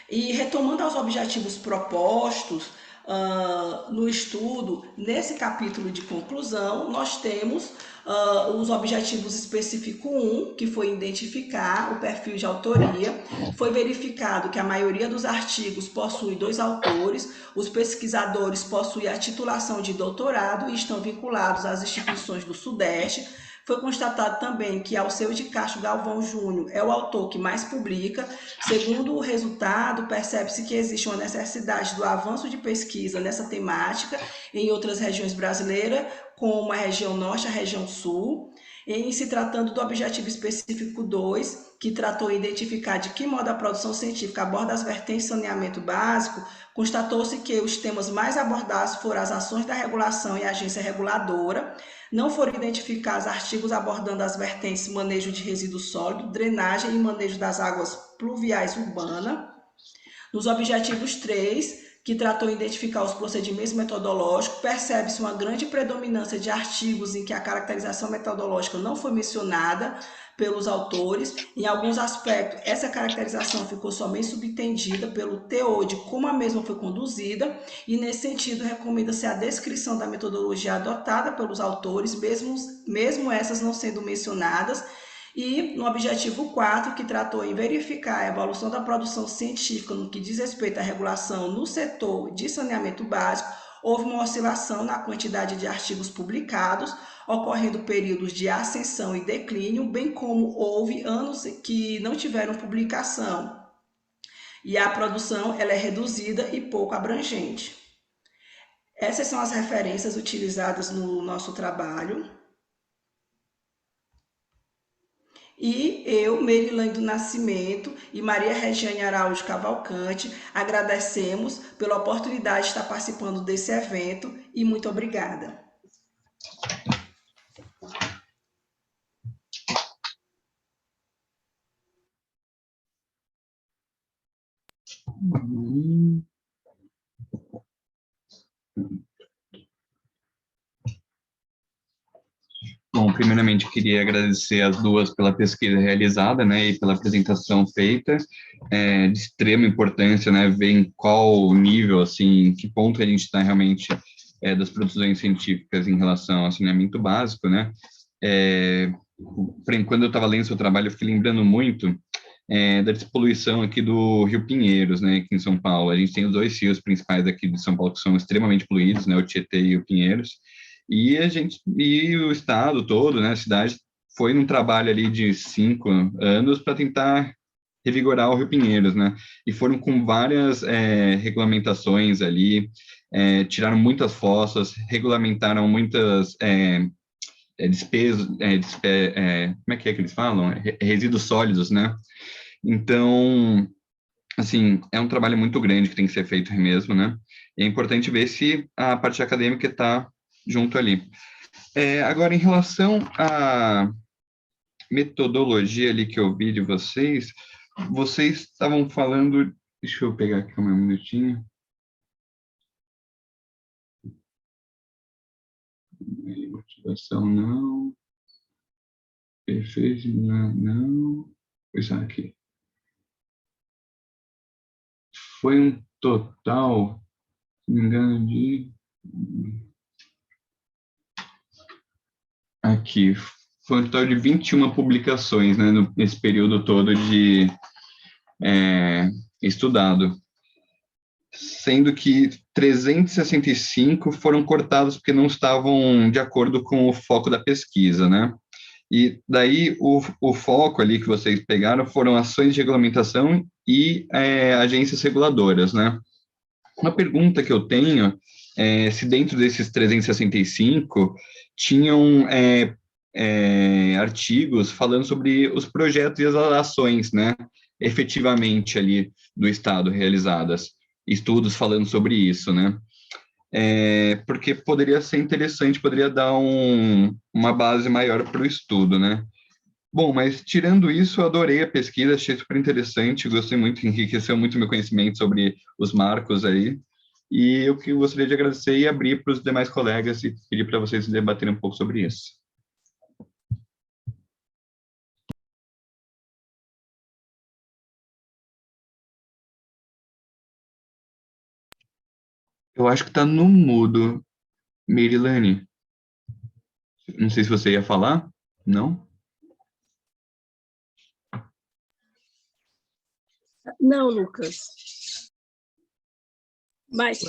E retomando aos objetivos propostos, no estudo, nesse capítulo de conclusão, nós temos os objetivos específico 1, que foi identificar o perfil de autoria. Foi verificado que a maioria dos artigos possui 2 autores, os pesquisadores possuem a titulação de doutorado e estão vinculados às instituições do Sudeste. Foi constatado também que Alceu de Castro Galvão Júnior é o autor que mais publica. Segundo o resultado, percebe-se que existe uma necessidade do avanço de pesquisa nessa temática em outras regiões brasileiras, como a região norte e a região sul. Em se tratando do objetivo específico 2, que tratou em identificar de que modo a produção científica aborda as vertentes de saneamento básico, constatou-se que os temas mais abordados foram as ações da regulação e agência reguladora. Não foram identificados artigos abordando as vertentes manejo de resíduos sólidos, drenagem e manejo das águas pluviais urbanas. Nos objetivos 3, que tratou em identificar os procedimentos metodológicos, percebe-se uma grande predominância de artigos em que a caracterização metodológica não foi mencionada pelos autores. Em alguns aspectos, essa caracterização ficou somente subentendida pelo teor de como a mesma foi conduzida, e nesse sentido recomenda-se a descrição da metodologia adotada pelos autores, mesmo essas não sendo mencionadas. E no objetivo 4, que tratou em verificar a evolução da produção científica no que diz respeito à regulação no setor de saneamento básico, houve uma oscilação na quantidade de artigos publicados, ocorrendo períodos de ascensão e declínio, bem como houve anos que não tiveram publicação. e a produção ela é reduzida e pouco abrangente. Essas são as referências utilizadas no nosso trabalho. E eu, Merilane do Nascimento e Maria Regiane Araújo Cavalcante, agradecemos pela oportunidade de estar participando desse evento e muito obrigada. Bom, primeiramente queria agradecer as duas pela pesquisa realizada, né, e pela apresentação feita, de extrema importância, né, ver em qual nível, assim, que ponto a gente está realmente das produções científicas em relação ao saneamento básico, né. Quando eu estava lendo seu trabalho, eu fiquei lembrando muito da despoluição aqui do Rio Pinheiros, né, aqui em São Paulo. A gente tem os dois rios principais aqui de São Paulo que são extremamente poluídos, né, o Tietê e o Pinheiros, e o estado todo, né, a cidade, foi num trabalho ali de 5 anos para tentar revigorar o Rio Pinheiros, né, e foram com várias regulamentações ali, tiraram muitas fossas, regulamentaram muitas despesas, como é que eles falam? Resíduos sólidos, né, então, assim, é um trabalho muito grande que tem que ser feito mesmo, né, e é importante ver se a parte acadêmica está junto ali. Agora, em relação à metodologia ali que eu vi de vocês estavam falando, deixa eu pegar aqui um minutinho. Motivação não. Perfeito, não. Pois aqui. Foi um total, se não me engano, de... Aqui, foi um total de 21 publicações, né, nesse período todo de estudado, sendo que 365 foram cortados porque não estavam de acordo com o foco da pesquisa, né? E daí o foco ali que vocês pegaram foram ações de regulamentação e agências reguladoras, né? Uma pergunta que eu tenho é se dentro desses 365 tinham artigos falando sobre os projetos e as ações, né, efetivamente ali do Estado realizadas, estudos falando sobre isso, né, porque poderia ser interessante, poderia dar uma base maior para o estudo, né. Bom, mas tirando isso, eu adorei a pesquisa, achei super interessante, gostei muito, enriqueceu muito meu conhecimento sobre os marcos aí, e eu que gostaria de agradecer e abrir para os demais colegas e pedir para vocês debaterem um pouco sobre isso. Eu acho que está no mudo, Merilane. Não sei se você ia falar, não? Não, Lucas. Mas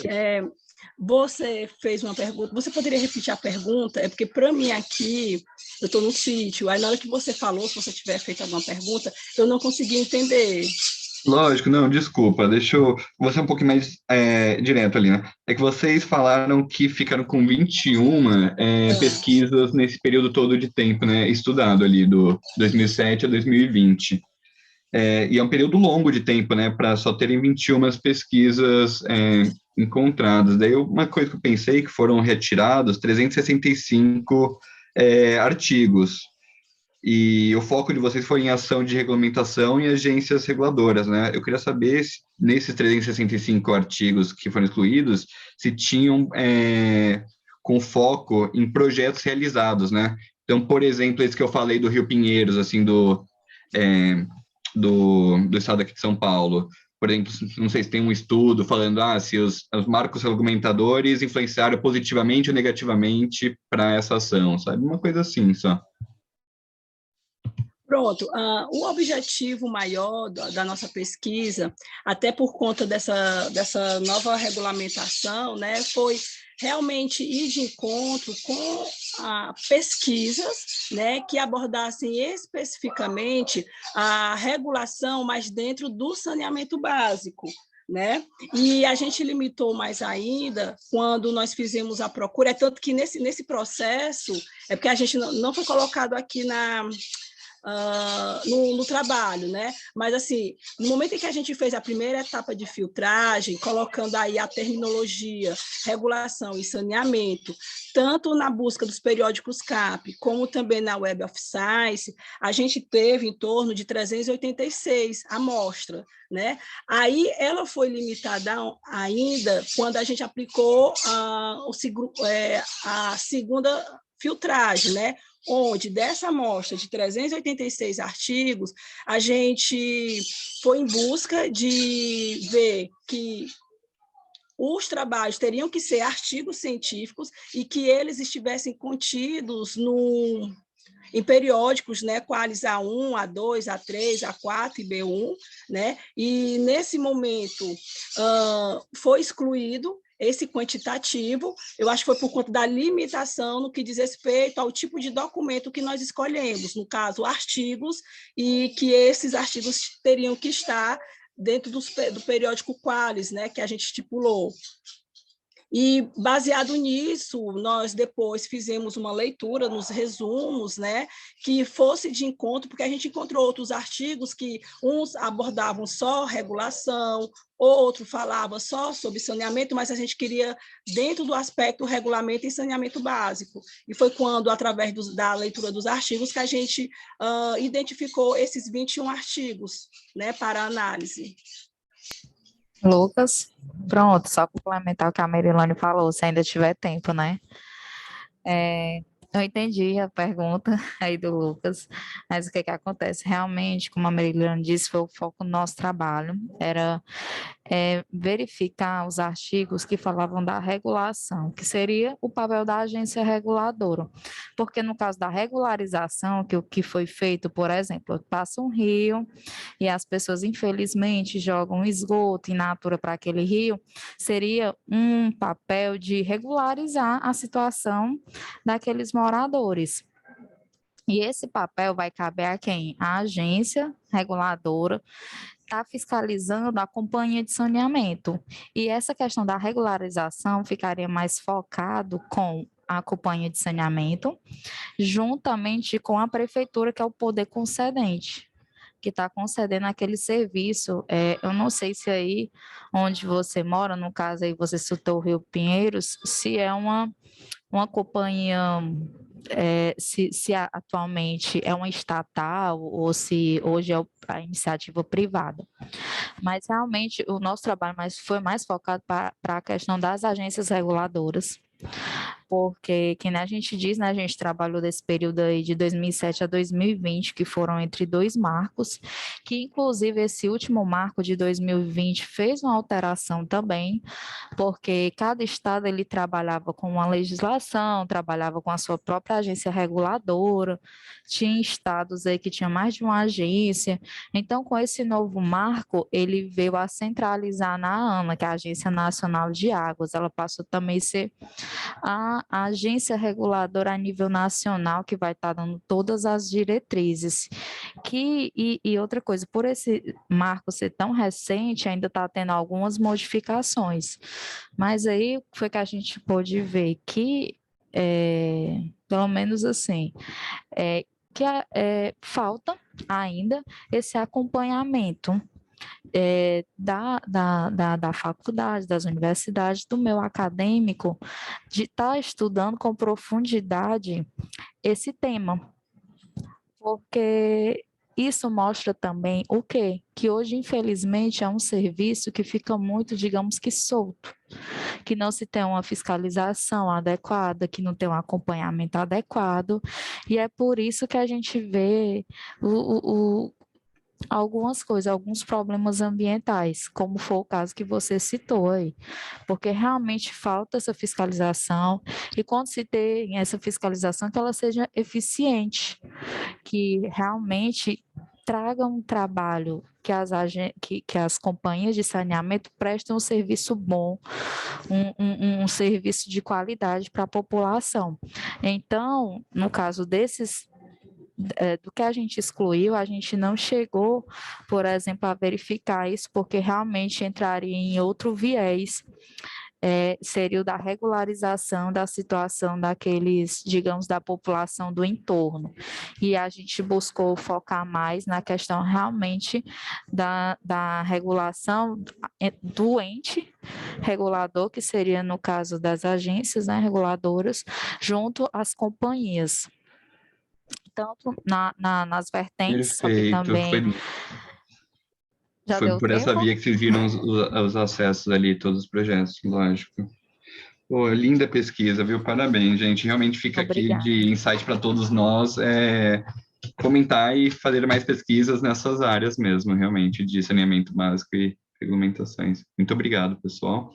você fez uma pergunta, você poderia repetir a pergunta? É porque, para mim, aqui, eu estou no sítio, aí na hora que você falou, se você tiver feito alguma pergunta, eu não consegui entender. Lógico, não, desculpa, deixa eu... Vou ser um pouquinho mais direto ali, né? É que vocês falaram que ficaram com 21 pesquisas nesse período todo de tempo, né? Estudado ali, do 2007 a 2020. E é um período longo de tempo, né? Para só terem 21 pesquisas encontradas. Daí, uma coisa que eu pensei que foram retirados 365 artigos. E o foco de vocês foi em ação de regulamentação e agências reguladoras, né? Eu queria saber se, nesses 365 artigos que foram excluídos, se tinham com foco em projetos realizados, né? Então, por exemplo, esse que eu falei do Rio Pinheiros, assim, do estado aqui de São Paulo. Por exemplo, não sei se tem um estudo falando se os marcos regulamentadores influenciaram positivamente ou negativamente para essa ação, sabe? Uma coisa assim, só. Pronto, o objetivo maior da nossa pesquisa, até por conta dessa nova regulamentação, né, foi realmente ir de encontro com pesquisas, né, que abordassem especificamente a regulação, mas dentro do saneamento básico, né? E a gente limitou mais ainda quando nós fizemos a procura, é tanto que nesse processo, é porque a gente não foi colocado aqui no trabalho, né? Mas, assim, no momento em que a gente fez a primeira etapa de filtragem, colocando aí a terminologia, regulação e saneamento, tanto na busca dos periódicos CAP, como também na Web of Science, a gente teve em torno de 386 amostras, né? Aí ela foi limitada ainda quando a gente aplicou a segunda filtragem, né? Onde dessa amostra de 386 artigos, a gente foi em busca de ver que os trabalhos teriam que ser artigos científicos e que eles estivessem contidos em periódicos, né, quais A1, A2, A3, A4 e B1, né? E nesse momento foi excluído esse quantitativo, eu acho que foi por conta da limitação no que diz respeito ao tipo de documento que nós escolhemos, no caso, artigos, e que esses artigos teriam que estar dentro do periódico Qualis, né, que a gente estipulou. E, baseado nisso, nós depois fizemos uma leitura nos resumos, né, que fosse de encontro, porque a gente encontrou outros artigos que uns abordavam só regulação, outro falava só sobre saneamento, mas a gente queria dentro do aspecto regulamento e saneamento básico. E foi quando, através da leitura dos artigos, que a gente identificou esses 21 artigos, né, para análise. Lucas, pronto, só complementar o que a Merilane falou, se ainda tiver tempo, né? Eu entendi a pergunta aí do Lucas, mas o que que acontece? Realmente, como a Merilane disse, foi o foco do nosso trabalho, era verificar os artigos que falavam da regulação, que seria o papel da agência reguladora. Porque no caso da regularização, que o que foi feito, por exemplo, passa um rio e as pessoas, infelizmente, jogam esgoto in natura para aquele rio, seria um papel de regularizar a situação daqueles moradores. E esse papel vai caber a quem? A agência reguladora está fiscalizando a companhia de saneamento. E essa questão da regularização ficaria mais focado com a companhia de saneamento, juntamente com a prefeitura, que é o poder concedente, que está concedendo aquele serviço. Eu não sei se aí onde você mora, no caso aí você citou o Rio Pinheiros, se é uma companhia, se atualmente é uma estatal ou se hoje é a iniciativa privada. Mas realmente o nosso trabalho foi mais focado para a questão das agências reguladoras, porque, que nem a gente diz, né, a gente trabalhou desse período aí de 2007 a 2020, que foram entre 2 marcos, que inclusive esse último marco de 2020 fez uma alteração também, porque cada estado ele trabalhava com uma legislação, trabalhava com a sua própria agência reguladora, tinha estados aí que tinham mais de uma agência. Então, com esse novo marco, ele veio a centralizar na ANA, que é a Agência Nacional de Águas, ela passou também a ser a agência reguladora a nível nacional, que vai estar dando todas as diretrizes. E outra coisa, por esse marco ser tão recente, ainda está tendo algumas modificações, mas aí foi que a gente pôde ver que, pelo menos assim, que falta ainda esse acompanhamento da faculdade, das universidades, do meu acadêmico, de estar estudando com profundidade esse tema, porque isso mostra também o quê? Que hoje, infelizmente, é um serviço que fica muito, digamos que solto, que não se tem uma fiscalização adequada, que não tem um acompanhamento adequado, e é por isso que a gente vê algumas coisas, alguns problemas ambientais, como foi o caso que você citou aí, porque realmente falta essa fiscalização, e quando se tem essa fiscalização, que ela seja eficiente, que realmente traga um trabalho que as companhias de saneamento prestem um serviço bom, um serviço de qualidade para a população. Então, no caso do que a gente excluiu, a gente não chegou, por exemplo, a verificar isso, porque realmente entraria em outro viés, seria o da regularização da situação daqueles, digamos, da população do entorno. E a gente buscou focar mais na questão realmente da regulação do ente regulador, que seria no caso das agências, né, reguladoras, junto às companhias. Tanto nas vertentes, só que Perfeito. também... Já Foi deu por essa tempo? via que vocês viram os acessos ali, todos os projetos, lógico. Pô, linda pesquisa, viu? Parabéns, gente. Realmente fica aqui Obrigada. de insight para todos nós, comentar e fazer mais pesquisas nessas áreas mesmo, realmente, de saneamento básico e regulamentações. Muito obrigado, pessoal.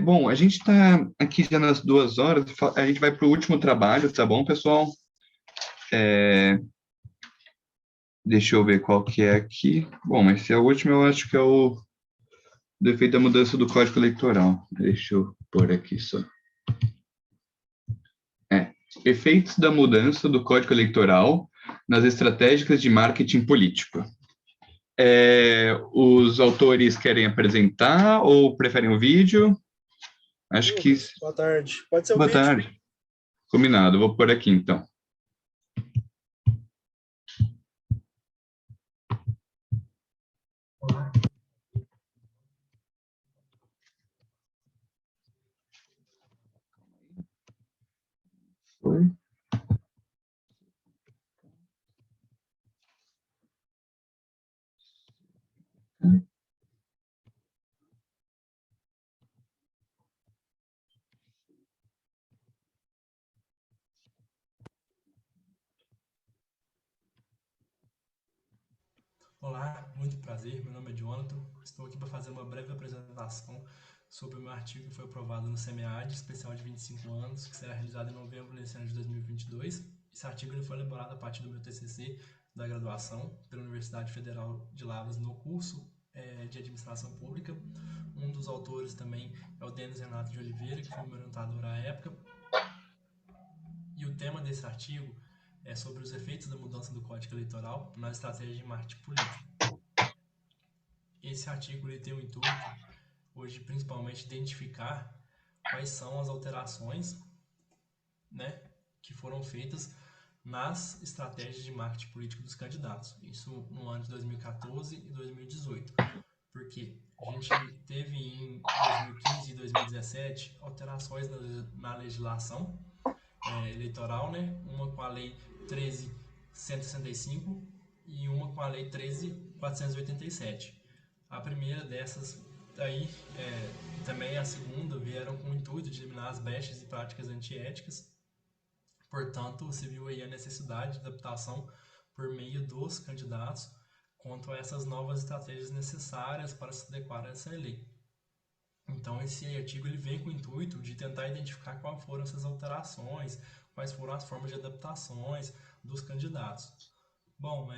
Bom, a gente está aqui já nas 2 horas, a gente vai para o último trabalho, tá bom, pessoal? Deixa eu ver qual que é aqui. Bom, esse é o último, eu acho que é o do efeito da mudança do Código Eleitoral. Deixa eu pôr aqui só. Efeitos da mudança do Código Eleitoral nas estratégias de marketing político. Os autores querem apresentar ou preferem o vídeo? Acho que... Boa tarde. Pode ser o Boa vídeo. tarde. Combinado, vou pôr aqui então. Foi. Olá, muito prazer, meu nome é Jonathan, estou aqui para fazer uma breve apresentação sobre o meu artigo que foi aprovado no SEMEAD, especial de 25 anos, que será realizado em novembro desse ano de 2022. Esse artigo ele foi elaborado a partir do meu TCC da graduação pela Universidade Federal de Lavras no curso de Administração Pública. Um dos autores também é o Denis Renato de Oliveira, que foi meu orientador à época. E o tema desse artigo é sobre os efeitos da mudança do Código Eleitoral na estratégia de marketing político. Esse artigo ele tem o intuito, hoje, principalmente, identificar quais são as alterações, né, que foram feitas nas estratégias de marketing político dos candidatos. Isso no ano de 2014 e 2018. Porque a gente teve em 2015 e 2017 alterações na legislação eleitoral, né? Uma com a Lei 13.165 e uma com a Lei 13.487. A primeira dessas aí, também a segunda, vieram com o intuito de eliminar as brechas e práticas antiéticas. Portanto, se viu aí a necessidade de adaptação por meio dos candidatos quanto a essas novas estratégias necessárias para se adequar a essa lei. Então, esse artigo ele vem com o intuito de tentar identificar quais foram essas alterações, quais foram as formas de adaptações dos candidatos. Bom,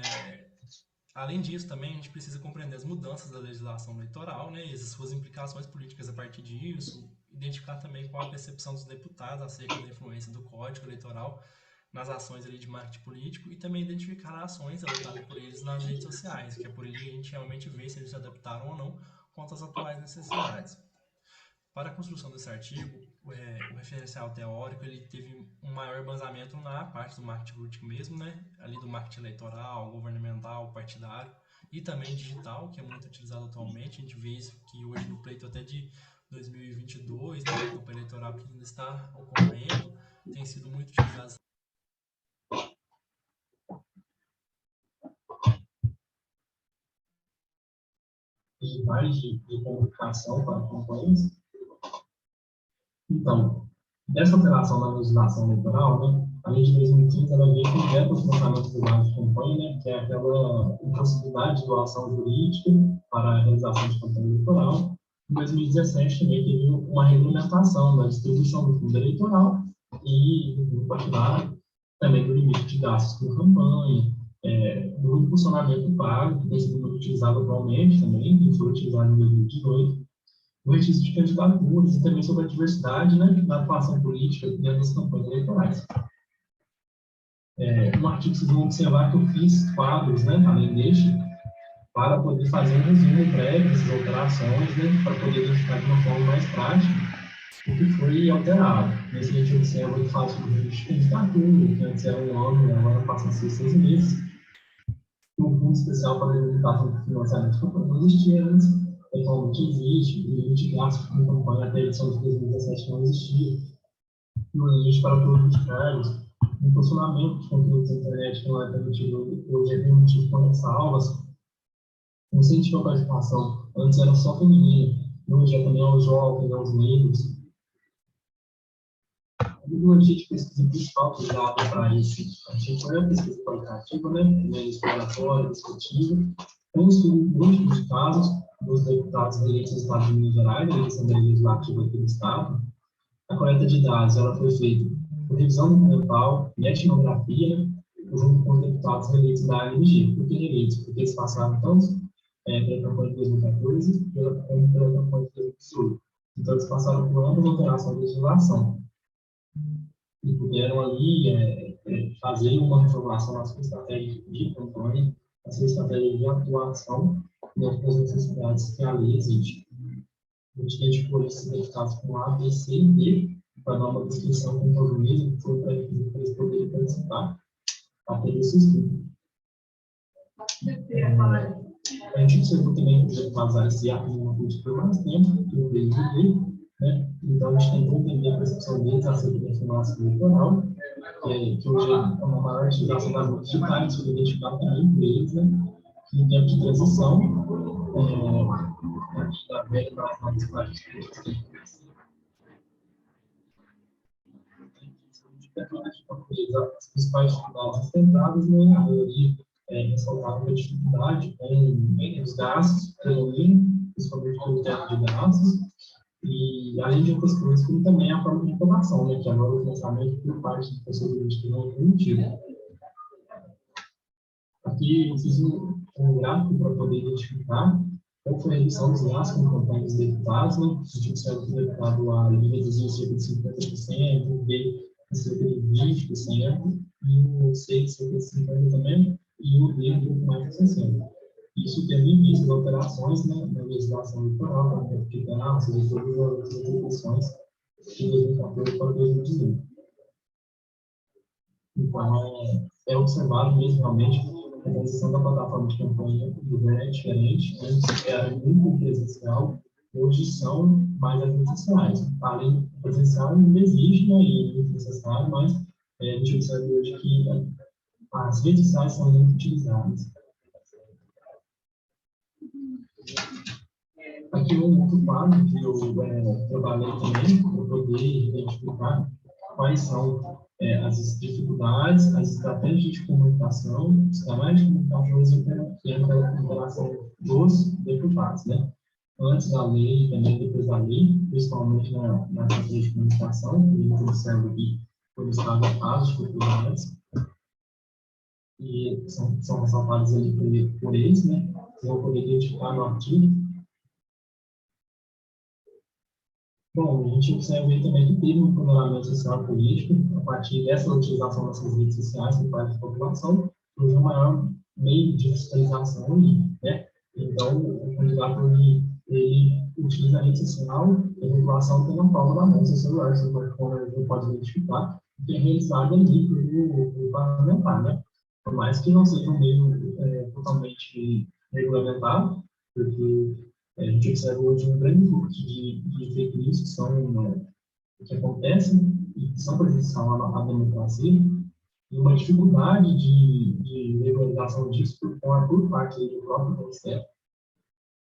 além disso, também a gente precisa compreender as mudanças da legislação eleitoral, né, e as suas implicações políticas a partir disso, identificar também qual a percepção dos deputados acerca da influência do Código Eleitoral nas ações ali de marketing político e também identificar ações adotadas por eles nas redes sociais, que é por ali que a gente realmente vê se eles se adaptaram ou não quanto às atuais necessidades. Para a construção desse artigo, o referencial teórico ele teve um maior embasamento na parte do marketing político mesmo, né? Ali do marketing eleitoral, governamental, partidário e também digital, que é muito utilizado atualmente. A gente vê isso que hoje no pleito até de 2022, né, a campanha eleitoral que ainda está ocorrendo, tem sido muito utilizado. Digitais de comunicação para campanhas. Então, essa alteração na legislação eleitoral, né, a lei de 2015, ela veio com veta aos lançamentos do lado de campanha, né, que é aquela impossibilidade de doação jurídica para a realização de campanha eleitoral. Em 2017 também teve uma regulamentação da distribuição do fundo eleitoral e do partidário, também do limite de gastos com campanha, do impulsionamento pago, que tem sido muito utilizado atualmente também, que foi utilizado em 2018, o registro de candidaturas e também sobre a diversidade, né, da atuação política dentro das campanhas eleitorais. No artigo vocês vão observar que eu fiz quadros, né, além deste, para poder fazer um resumo breve dessas alterações, né, para poder identificar de uma forma mais prática o que foi alterado. Nesse a gente observa que fala sobre o registro de candidatura, que antes era um ano, e agora passa a ser 6 meses. O fundo especial para a limitação do financiamento de campanha não existia antes, atualmente existe, o limite de gastos com campanha até a edição de 2017 não existia, e o limite para todos os cargos, o impulsionamento de conteúdos da internet que não é permitido, hoje é permitido com ressalvas, o incentivo à participação, antes era só feminino, hoje é também aos jovens, aos negros. A metodologia de pesquisa principal usada para esse artigo é a pesquisa qualitativa, né, exploratória, discutiva, com estudo múltiplo de casos dos deputados eleitos no Estado de Minas Gerais, da eleição legislativa aqui do Estado. A coleta de dados ela foi feita por revisão documental e etnografia, junto com os deputados eleitos da AMG. Por que eleitos? Porque eles passaram tanto pela campanha de 2014 como pela campanha de 2018. Então, eles passaram por ambas alterações de legislação e puderam ali fazer uma reformulação na sua estratégia de campanha, na sua estratégia de atuação dentro das necessidades que a lei exige. A gente identificou esses deputados com A, B, C e D, para dar uma descrição com todo mesmo, que foi para eles poderem participar até desse estudo. A gente observou também que os deputados ASA têm uma política por mais tempo que o PSDB, né? Então, a gente tentou entender a percepção deles acerca da informação eleitoral, que hoje é uma maior utilização das mídias digitais, foi identificado também por eles, né? Que em tempo de transição, da velha para as novas práticas políticas, as principais dificuldades enfrentadas, né? A maioria ressaltava a dificuldade com os gastos, principalmente com o teto de gastos, e além de outras coisas, como também a forma de informação, né? Que agora o financiamento por parte de pessoas jurídicas não é permitido. Aqui eu fiz um gráfico para poder identificar qual foi a redução dos gastos com campanha dos deputados, né? A gente observa que o deputado A reduziu cerca de 50%, o B cerca de 20%, e o C cerca de 50% também, e o D um pouco mais de 60%. Isso tendo em vista as alterações, né, na legislação eleitoral, para aplicar todas as atribuições de 2014 para 2018. Então, observado mesmo realmente a transição da plataforma de campanha do governo é diferente. Antes era muito presencial, hoje são mais as redes sociais. Além do presencial, ainda existe, né, e é muito necessário, mas a gente observa hoje que as redes sociais são muito utilizadas. Aqui um outro quadro que eu trabalhei também, para poder identificar quais são as dificuldades, as estratégias de comunicação, os canais de comunicação e a interação dos deputados, né? Antes da lei e também depois da lei, principalmente na estratégia de comunicação, que a gente observa aqui por estado as dificuldades, e são ressaltadas ali por eles, né? Vocês vão poder identificar no artigo. Bom, a gente observa aí também que teve um empoderamento social e político a partir dessa utilização dessas redes sociais por parte da população, hoje é o maior meio de fiscalização, né? Então, o candidato ele utiliza a rede social e a população tem na palma da mão, seu celular, seu smartphone, ele pode identificar, que é realizado ali pelo parlamentar, né? Por mais que não seja um meio totalmente regulamentado, porque a gente observa hoje um grande fluxo de fake news que acontecem e que são prejudiciais à democracia, e uma dificuldade de regularização disso por parte do próprio Ministério,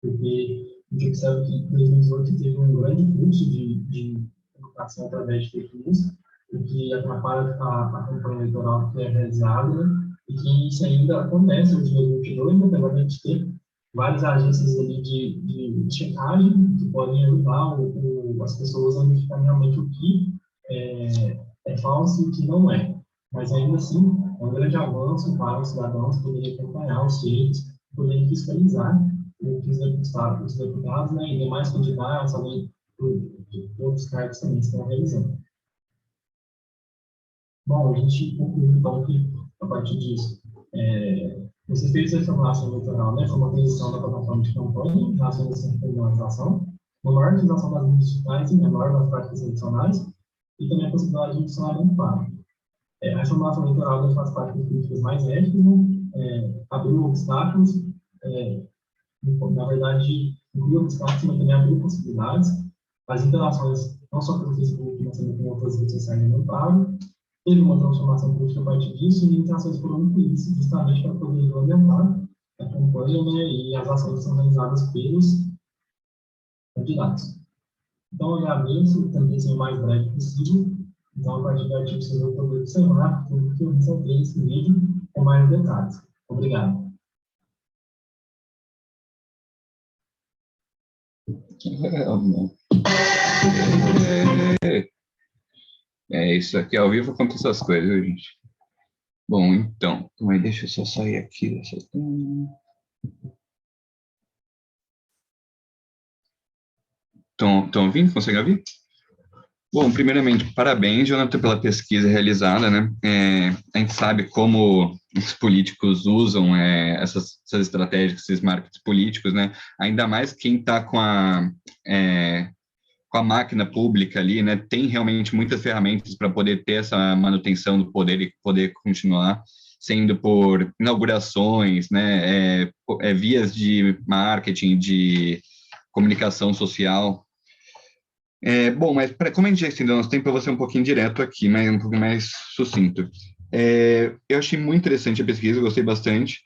porque a gente observa que em 2018 teve um grande fluxo de educação através de fake news, o que atrapalha a campanha eleitoral que é realizada, né? E que isso ainda acontece hoje em 2022, né? Apesar de a gente ter várias agências ali de checagem que podem ajudar as pessoas a identificar realmente o que é falso e o que não é. Mas ainda assim, é um grande avanço para os cidadãos poderem acompanhar os feitos, poderem fiscalizar o que os deputados, né, e demais candidatos, além de outros cargos também estão realizando. Bom, a gente concluiu então que, a partir disso, você fez essa formulação eleitoral, né, foi uma aquisição da plataforma de campanha, na solução de criminalização, uma maior utilização das mídias digitais e menor das práticas tradicionais, e também a possibilidade de funcionário adequado. A formulação eleitoral faz parte das políticas mais éticas, né, abriu obstáculos, na verdade, incluiu obstáculos, mas também abriu possibilidades. As interações, não só pelo Facebook, mas também com outras redes sociais, aumentaram. Teve uma transformação política a partir disso, e limitações foram incluídas justamente para poder implementar a campanha, né, e as ações que são realizadas pelos candidatos. Então, eu agradeço, tentei ser o mais breve possível. Então, a partir do artigo, vocês vão poder observar tudo que eu ressaltei nesse vídeo com mais detalhes. Obrigado. Isso aqui ao vivo acontece essas coisas, viu, gente? Bom, então, deixa eu só sair aqui dessa. Estão ouvindo? Consegue ouvir? Bom, primeiramente, parabéns, Jonathan, pela pesquisa realizada, né? A gente sabe como os políticos usam essas estratégias, esses marketing políticos, né? Ainda mais quem está com a máquina pública ali, né? Tem realmente muitas ferramentas para poder ter essa manutenção do poder e poder continuar sendo por inaugurações, né? Vias de marketing, de comunicação social. Bom, mas como a gente já estendeu nosso tempo, eu vou ser um pouquinho direto aqui, mas um pouco mais sucinto. Eu achei muito interessante a pesquisa, gostei bastante.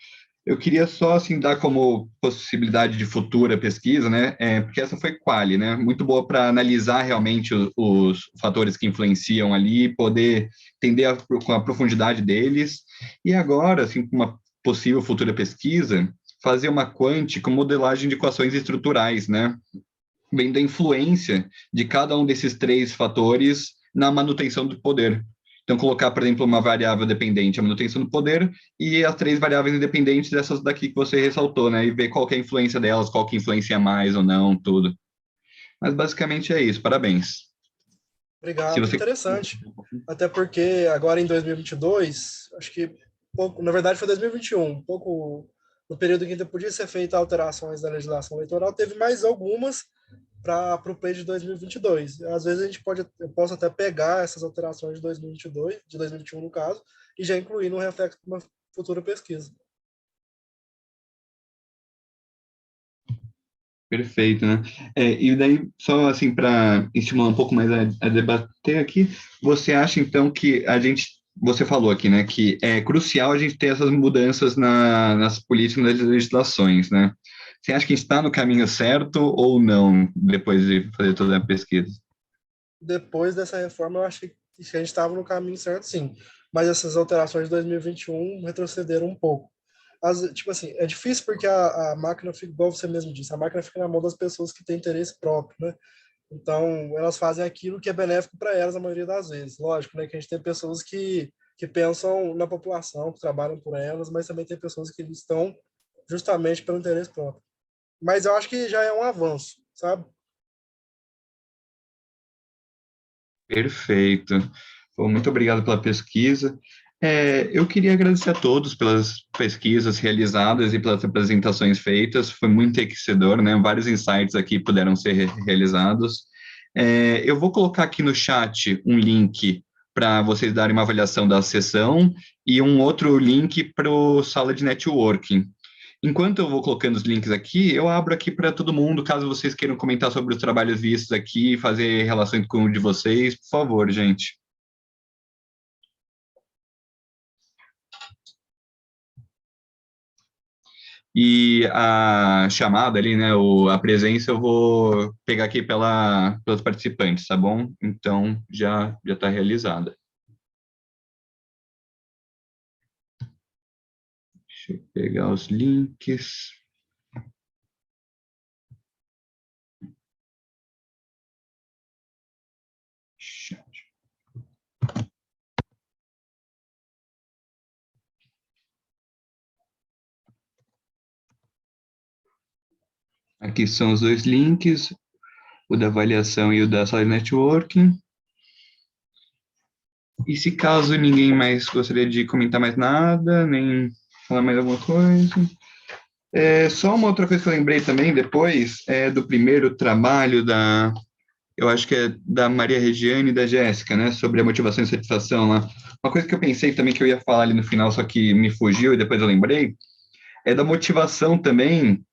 Eu queria só, assim, dar como possibilidade de futura pesquisa, né, porque essa foi quali, né, muito boa para analisar realmente os fatores que influenciam ali, poder entender com a profundidade deles, e agora, assim, com uma possível futura pesquisa, fazer uma quant com modelagem de equações estruturais, né, vem da influência de cada um desses três fatores na manutenção do poder. Então, colocar, por exemplo, uma variável dependente, a manutenção do poder, e as três variáveis independentes dessas daqui que você ressaltou, né? E ver qual que é a influência delas, qual que influencia mais ou não, tudo. Mas, basicamente, é isso. Parabéns. Obrigado. Interessante. Até porque agora em 2022, acho que, na verdade, foi 2021, um pouco no período em que podia ser feita alterações da legislação eleitoral, teve mais algumas para o pleito de 2022. Às vezes eu posso até pegar essas alterações de 2022, de 2021 no caso, e já incluir no reflexo de uma futura pesquisa. Perfeito, né? E daí, só assim, para estimular um pouco mais a debater aqui, você acha, então, que você falou aqui, né, que é crucial a gente ter essas mudanças nas políticas e nas legislações, né? Você acha que está no caminho certo ou não, depois de fazer toda a pesquisa? Depois dessa reforma, eu acho que a gente estava no caminho certo, sim. Mas essas alterações de 2021 retrocederam um pouco. Tipo assim, é difícil porque a máquina fica, igual você mesmo disse, a máquina fica na mão das pessoas que têm interesse próprio, né? Então, elas fazem aquilo que é benéfico para elas a maioria das vezes. Lógico, né, que a gente tem pessoas que pensam na população, que trabalham por elas, mas também tem pessoas que estão justamente pelo interesse próprio. Mas eu acho que já é um avanço, sabe? Perfeito. Bom, muito obrigado pela pesquisa. Eu queria agradecer a todos pelas pesquisas realizadas e pelas apresentações feitas. Foi muito enriquecedor, né? Vários insights aqui puderam ser realizados. Eu vou colocar aqui no chat um link para vocês darem uma avaliação da sessão e um outro link para o sala de networking. Enquanto eu vou colocando os links aqui, eu abro aqui para todo mundo, caso vocês queiram comentar sobre os trabalhos vistos aqui, fazer relações com o de vocês, por favor, gente. E a chamada ali, né, a presença, eu vou pegar aqui pelos participantes, tá bom? Então, já está realizada. Deixa eu pegar os links. Aqui são os dois links, o da avaliação e o da sala de networking. E se caso ninguém mais gostaria de comentar mais nada, nem falar mais alguma coisa... só uma outra coisa que eu lembrei também depois, do primeiro trabalho eu acho que é da Maria Regiane e da Jéssica, né, sobre a motivação e satisfação lá. Uma coisa que eu pensei também que eu ia falar ali no final, só que me fugiu e depois eu lembrei, é da motivação também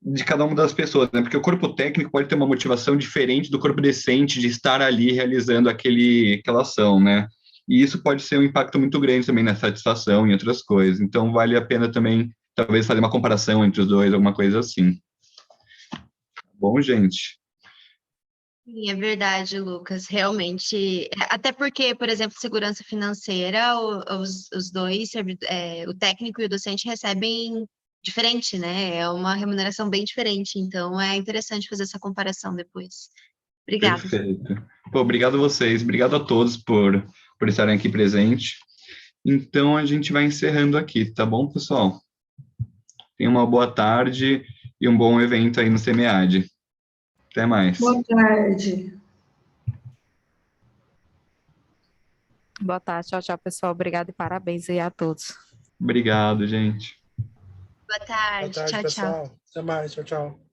de cada uma das pessoas, né, porque o corpo técnico pode ter uma motivação diferente do corpo decente de estar ali realizando aquela ação, né, e isso pode ser um impacto muito grande também na satisfação e outras coisas, então vale a pena também talvez fazer uma comparação entre os dois, alguma coisa assim. Bom, gente. Sim, é verdade, Lucas. Realmente, até porque, por exemplo, segurança financeira, os dois, o técnico e o docente recebem diferente, né? É uma remuneração bem diferente. Então, é interessante fazer essa comparação depois. Obrigada. Perfeito. Pô, obrigado a vocês, obrigado a todos por estarem aqui presentes. Então, a gente vai encerrando aqui, tá bom, pessoal? Tenha uma boa tarde e um bom evento aí no SEMEAD. Até mais. Boa tarde. Boa tarde, tchau, tchau, pessoal. Obrigada e parabéns aí a todos. Obrigado, gente. Boa tarde, Boa tarde, tchau, tchau. pessoal. Até mais. Tchau, tchau.